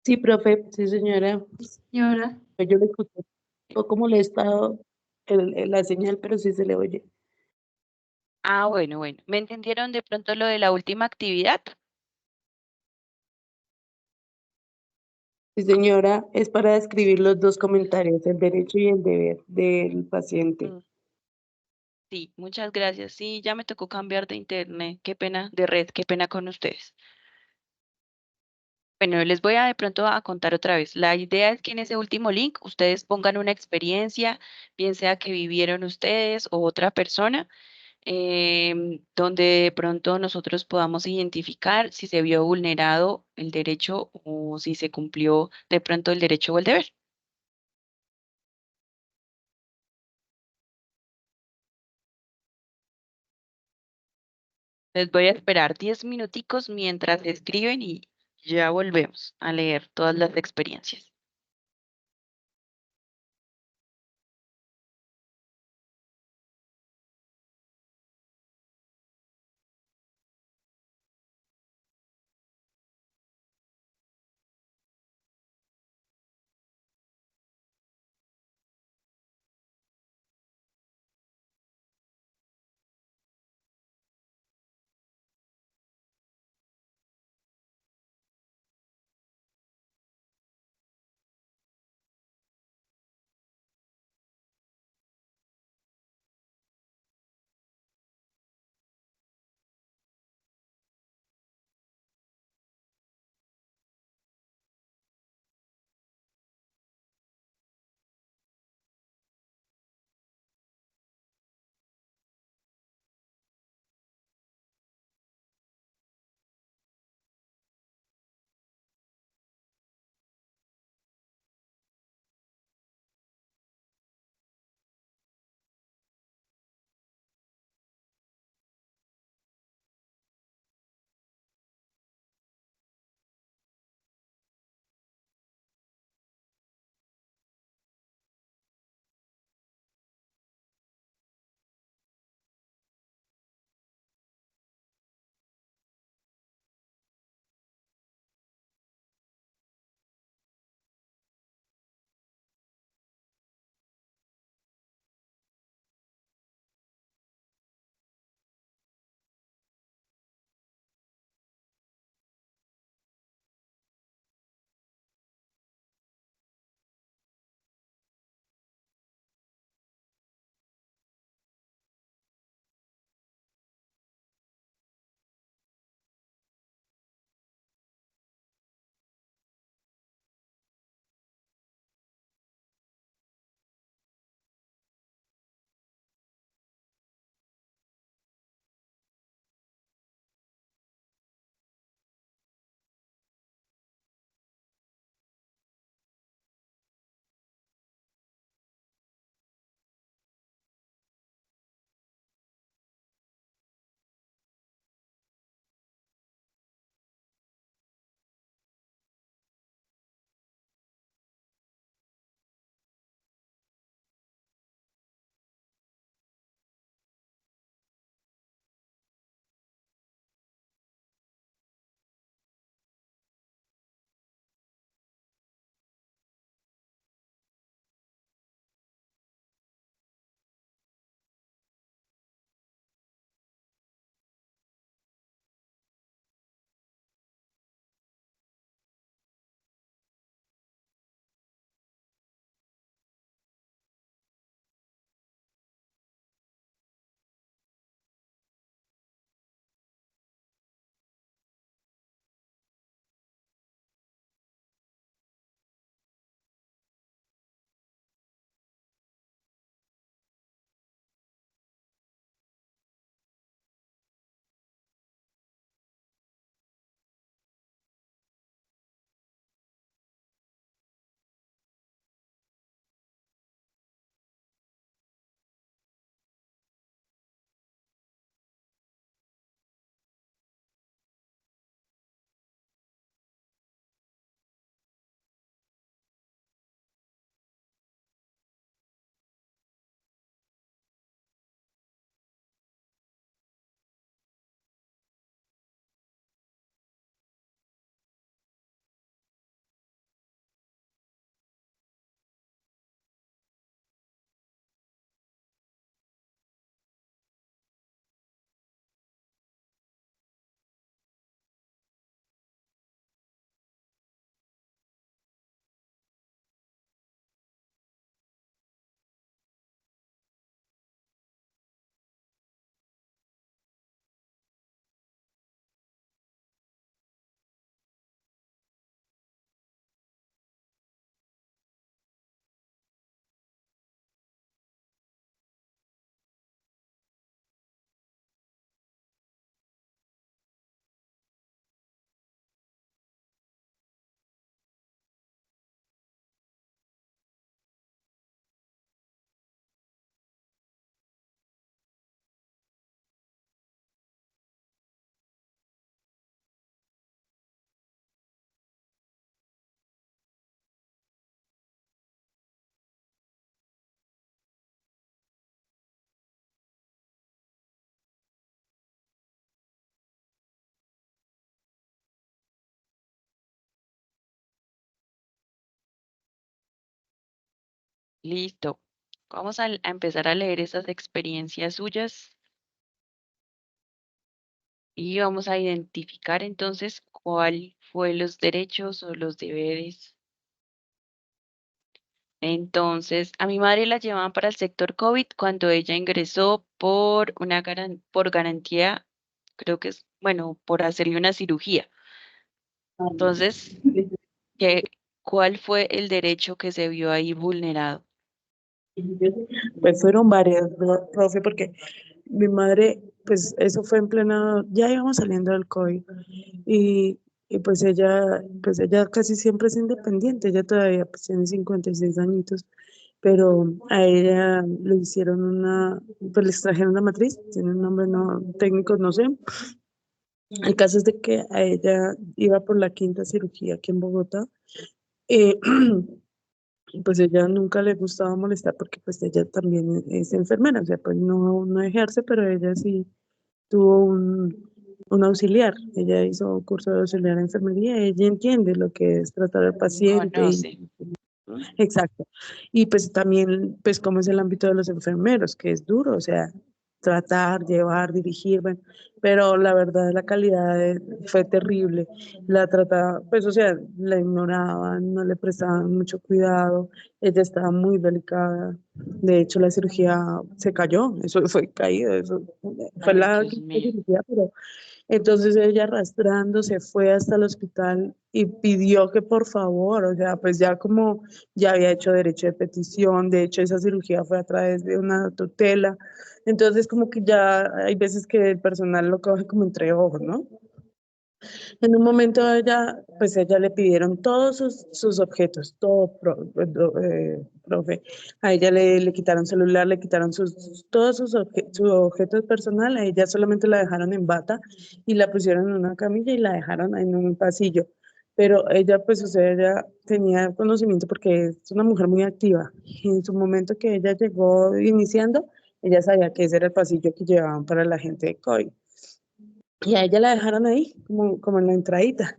Sí, profe, sí, señora. Señora, Pues yo le escuché un poco molestado la señal, pero sí se le oye. Ah, bueno, bueno. ¿Me entendieron de pronto lo de la última actividad? Sí, señora, es para describir los dos comentarios, el derecho y el deber del paciente. Mm, sí, muchas gracias. Sí, ya me tocó cambiar de internet. Qué pena, de red, qué pena con ustedes. Bueno, les voy a de pronto a contar otra vez. La idea es que en ese último link ustedes pongan una experiencia, bien sea que vivieron ustedes o otra persona, donde de pronto nosotros podamos identificar si se vio vulnerado el derecho o si se cumplió de pronto el derecho o el deber. Les voy a esperar 10 minuticos mientras escriben y ya volvemos a leer todas las experiencias. Listo. Vamos a empezar a leer esas experiencias suyas y vamos a identificar entonces cuál fue los derechos o los deberes. Entonces, a mi madre la llevaban para el sector COVID cuando ella ingresó por por garantía, creo que es, bueno, por hacerle una cirugía. Entonces, ¿qué, ¿cuál fue el derecho que se vio ahí vulnerado? Pues fueron varias, profe, porque mi madre, pues eso fue en plena, ya íbamos saliendo del COVID y, pues ella casi siempre es independiente, ella todavía pues tiene 56 añitos, pero a ella le hicieron pues le extrajeron una matriz, tiene un nombre no, técnico, no sé. El caso es de que a ella iba por la quinta cirugía aquí en Bogotá. eh, Y pues ella nunca le gustaba molestar porque pues ella también es enfermera, o sea, pues no ejerce, pero ella sí tuvo un auxiliar. Ella hizo curso de auxiliar de enfermería, ella entiende lo que es tratar al paciente Conoce. exacto. Y pues también, pues cómo es el ámbito de los enfermeros, que es duro, o sea, tratar, llevar, dirigir, bueno, pero la verdad la calidad fue terrible. La trataba, pues o sea, la ignoraban, no le prestaban mucho cuidado, ella estaba muy delicada. De hecho, la cirugía se cayó, eso fue caído, eso fue Ay, la Dios mío. cirugía, pero entonces ella arrastrando se fue hasta el hospital y pidió que por favor, o sea, pues ya como ya había hecho derecho de petición, de hecho esa cirugía fue a través de una tutela, entonces como que ya hay veces que el personal lo coge como entre ojos, ¿no? En un momento pues ella le pidieron todos sus objetos, todo, profe. A ella le quitaron celular, le quitaron todos sus objetos personales, a ella solamente la dejaron en bata y la pusieron en una camilla y la dejaron en un pasillo. Pero ella, pues, o sea, ella tenía conocimiento porque es una mujer muy activa. Y en su momento que ella llegó iniciando, ella sabía que ese era el pasillo que llevaban para la gente de COVID. Y a ella la dejaron ahí, como en la entradita.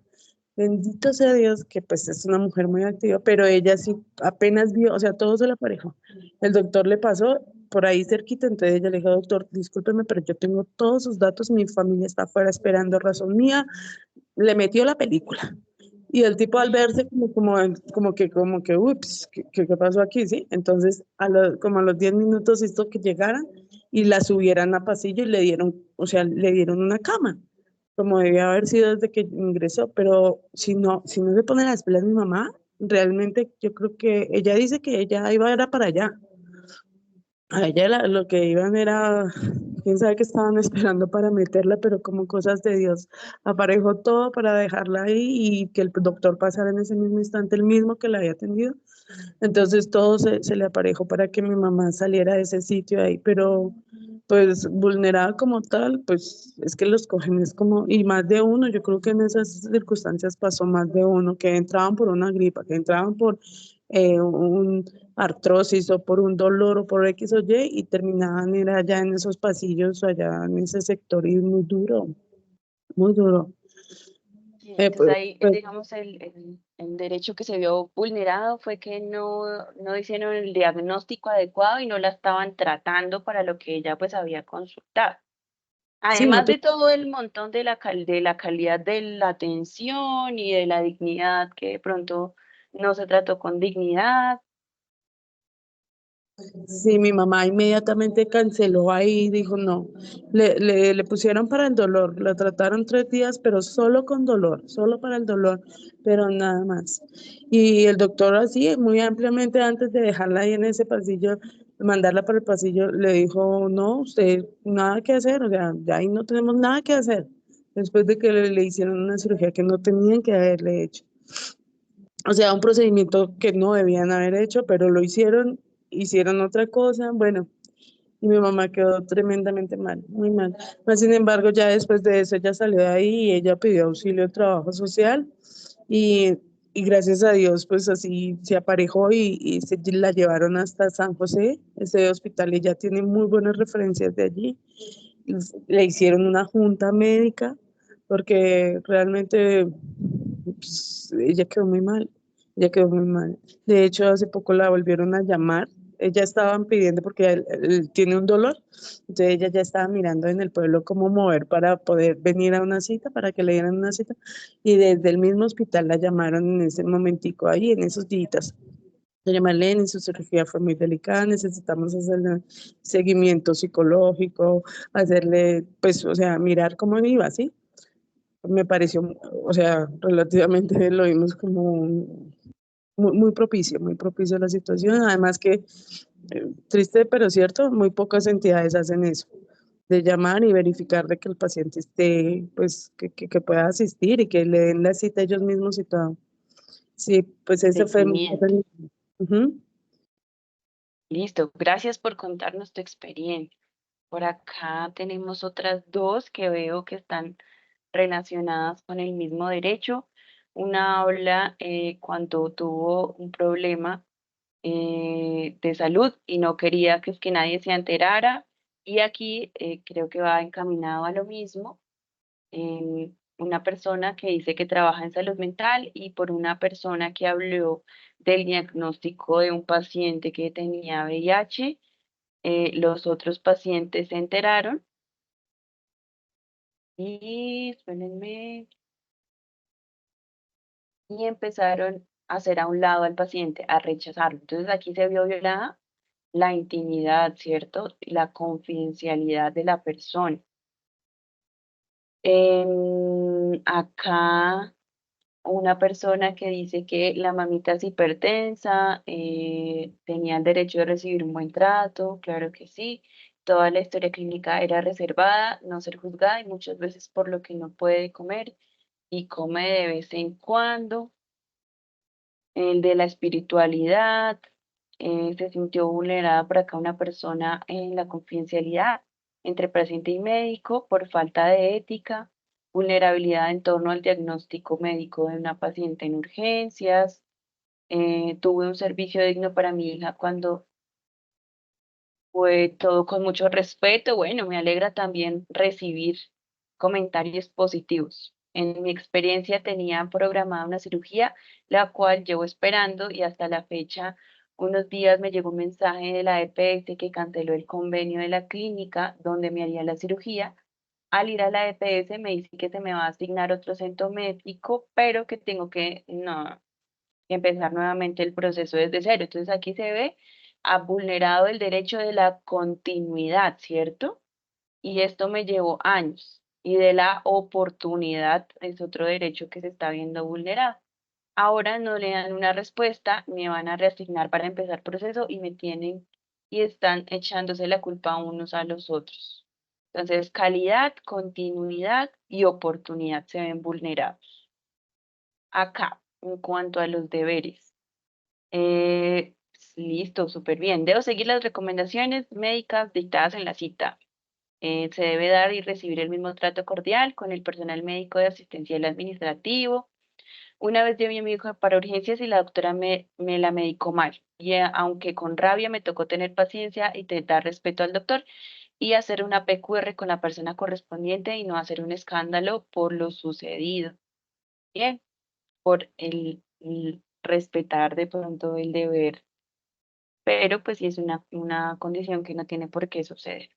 Bendito sea Dios, que pues es una mujer muy activa, pero ella sí apenas vio, o sea, todo se le aparejó. El doctor le pasó por ahí cerquita, entonces ella le dijo, doctor, discúlpeme, pero yo tengo todos sus datos, mi familia está afuera esperando razón mía, le metió la película. Y el tipo al verse como que, ups, ¿qué pasó aquí? ¿Sí? Entonces, como a los 10 minutos hizo que llegaran y la subieran a pasillo y le dieron, o sea, le dieron una cama, como debía haber sido desde que ingresó, pero si no se pone las pilas mi mamá, realmente yo creo que ella dice que ella iba era para allá. A ella lo que iban era, quién sabe qué estaban esperando para meterla, pero como cosas de Dios, aparejó todo para dejarla ahí y que el doctor pasara en ese mismo instante, el mismo que la había atendido. Entonces todo se le aparejó para que mi mamá saliera de ese sitio ahí, pero pues vulnerada como tal, pues es que los cogen, es como, y más de uno, yo creo que en esas circunstancias pasó más de uno, que entraban por una gripa, que entraban por un artrosis o por un dolor o por X o Y y terminaban ir allá en esos pasillos, allá en ese sector y muy duro, muy duro. Sí, entonces ahí, Pues, digamos, el derecho que se vio vulnerado fue que no hicieron el diagnóstico adecuado y no la estaban tratando para lo que ella pues había consultado. sí, no Además de todo el montón de de la calidad de la atención y de la dignidad, que de pronto no se trató con dignidad. Sí, mi mamá inmediatamente canceló ahí, dijo no, le pusieron para el dolor, la trataron 3 días, pero solo con dolor, solo para el dolor, pero nada más. Y el doctor así, muy ampliamente antes de dejarla ahí en ese pasillo, mandarla para el pasillo, le dijo, no, usted nada que hacer, o sea, ya ahí no tenemos nada que hacer, después de que le hicieron una cirugía que no tenían que haberle hecho. O sea, un procedimiento que no debían haber hecho, pero lo hicieron otra cosa, bueno, y mi mamá quedó tremendamente mal, muy mal. Mas, sin embargo, ya después de eso ella salió de ahí y ella pidió auxilio de trabajo social y gracias a Dios, pues así se aparejó y la llevaron hasta San José, ese hospital, y ya tiene muy buenas referencias de allí. Le hicieron una junta médica porque realmente pues, ella quedó muy mal, ella quedó muy mal. De hecho, hace poco la volvieron a llamar ella estaban pidiendo porque él tiene un dolor, entonces ella ya estaba mirando en el pueblo cómo mover para poder venir a una cita, para que le dieran una cita, y desde el mismo hospital la llamaron en ese momentico ahí, en esos días. Doña Marlene, su cirugía fue muy delicada, necesitamos hacerle seguimiento psicológico, hacerle, pues, o sea, mirar cómo iba, ¿sí? Me pareció, o sea, relativamente lo vimos como muy propicio la situación. Además que, triste pero cierto, muy pocas entidades hacen eso, de llamar y verificar de que el paciente esté, pues, que pueda asistir y que le den la cita ellos mismos y todo. Sí, pues eso fue. Seguimiento. Ujú. Listo, gracias por contarnos tu experiencia. Por acá tenemos otras dos que veo que están relacionadas con el mismo derecho. Una habla cuando tuvo un problema de salud y no quería que, que nadie se enterara. Y aquí creo que va encaminado a lo mismo. Una persona que dice que trabaja en salud mental y por una persona que habló del diagnóstico de un paciente que tenía VIH. Los otros pacientes se enteraron y, espérenme, y empezaron a hacer a un lado al paciente, a rechazarlo. Entonces aquí se vio violada la intimidad, ¿cierto? La confidencialidad de la persona. Acá una persona que dice que la mamita es hipertensa, tenía el derecho de recibir un buen trato, claro que sí. Toda la historia clínica era reservada, no ser juzgada y muchas veces por lo que no puede comer y come de vez en cuando. El de la espiritualidad, se sintió vulnerada por acá una persona en la confidencialidad entre paciente y médico por falta de ética, vulnerabilidad en torno al diagnóstico médico de una paciente en urgencias. Tuve un servicio digno para mi hija cuando fue todo con mucho respeto. Bueno, me alegra también recibir comentarios positivos. En mi experiencia tenía programada una cirugía, la cual llevo esperando y hasta la fecha, unos días me llegó un mensaje de la EPS que canceló el convenio de la clínica donde me haría la cirugía. Al ir a la EPS me dice que se me va a asignar otro centro médico, pero que tengo que no, empezar nuevamente el proceso desde cero. Entonces aquí se ve ha vulnerado el derecho de la continuidad, ¿cierto? Y esto me llevó años. Y de la oportunidad es otro derecho que se está viendo vulnerado. Ahora no le dan una respuesta, me van a reasignar para empezar proceso y me tienen y están echándose la culpa unos a los otros. Entonces, calidad, continuidad y oportunidad se ven vulnerados. Acá, en cuanto a los deberes. Listo, súper bien. Debo seguir las recomendaciones médicas dictadas en la cita. Se debe dar y recibir el mismo trato cordial con el personal médico de asistencial administrativo. Una vez llevé a mi hijo para urgencias y la doctora me la medicó mal. Y aunque con rabia me tocó tener paciencia y dar respeto al doctor y hacer una PQR con la persona correspondiente y no hacer un escándalo por lo sucedido. Bien, por el respetar de pronto el deber, pero pues sí es una condición que no tiene por qué suceder.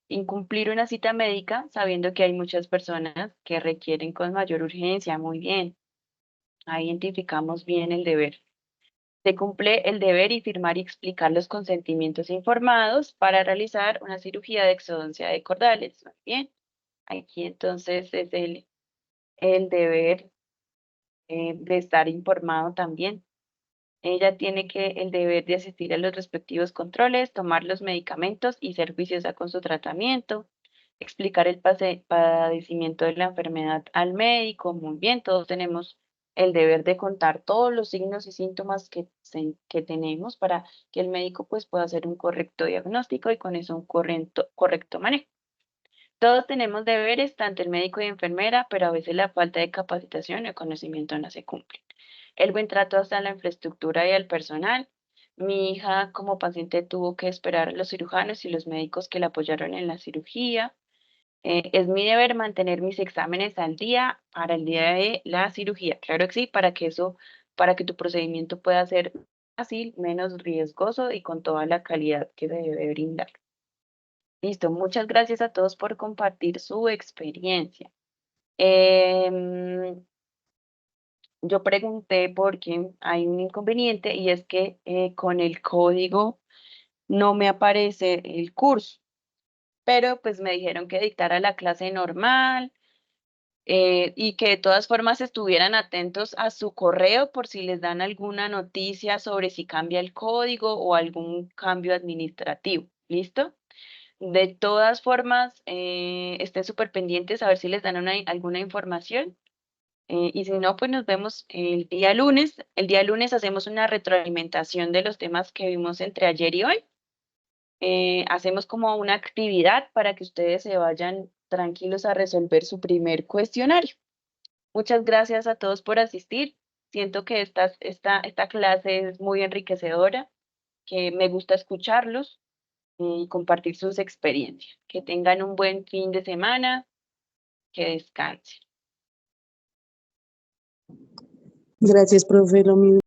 Incumplir una cita médica sabiendo que hay muchas personas que requieren con mayor urgencia. Muy bien, ahí identificamos bien el deber. Se cumple el deber y firmar y explicar los consentimientos informados para realizar una cirugía de exodoncia de cordales. Muy bien, aquí entonces es el deber de estar informado también. Ella tiene el deber de asistir a los respectivos controles, tomar los medicamentos y ser juiciosa con su tratamiento, explicar el padecimiento de la enfermedad al médico. Muy bien, todos tenemos el deber de contar todos los signos y síntomas que tenemos para que el médico pues, pueda hacer un correcto diagnóstico y con eso un correcto manejo. Todos tenemos deberes, tanto el médico y enfermera, pero a veces la falta de capacitación y conocimiento no se cumple. El buen trato hasta la infraestructura y al personal. Mi hija como paciente tuvo que esperar a los cirujanos y los médicos que la apoyaron en la cirugía. Es mi deber mantener mis exámenes al día para el día de la cirugía. Claro que sí, para que tu procedimiento pueda ser fácil, menos riesgoso y con toda la calidad que se debe brindar. Listo, muchas gracias a todos por compartir su experiencia. Yo pregunté porque hay un inconveniente y es que con el código no me aparece el curso, pero pues me dijeron que dictara la clase normal y que de todas formas estuvieran atentos a su correo por si les dan alguna noticia sobre si cambia el código o algún cambio administrativo. ¿Listo? De todas formas, estén súper pendientes a ver si les dan alguna información. Y si no, pues nos vemos el día lunes. El día lunes hacemos una retroalimentación de los temas que vimos entre ayer y hoy. Hacemos como una actividad para que ustedes se vayan tranquilos a resolver su primer cuestionario. Muchas gracias a todos por asistir. Siento que esta clase es muy enriquecedora, que me gusta escucharlos y compartir sus experiencias. Que tengan un buen fin de semana, que descansen. Gracias, profe, lo mismo.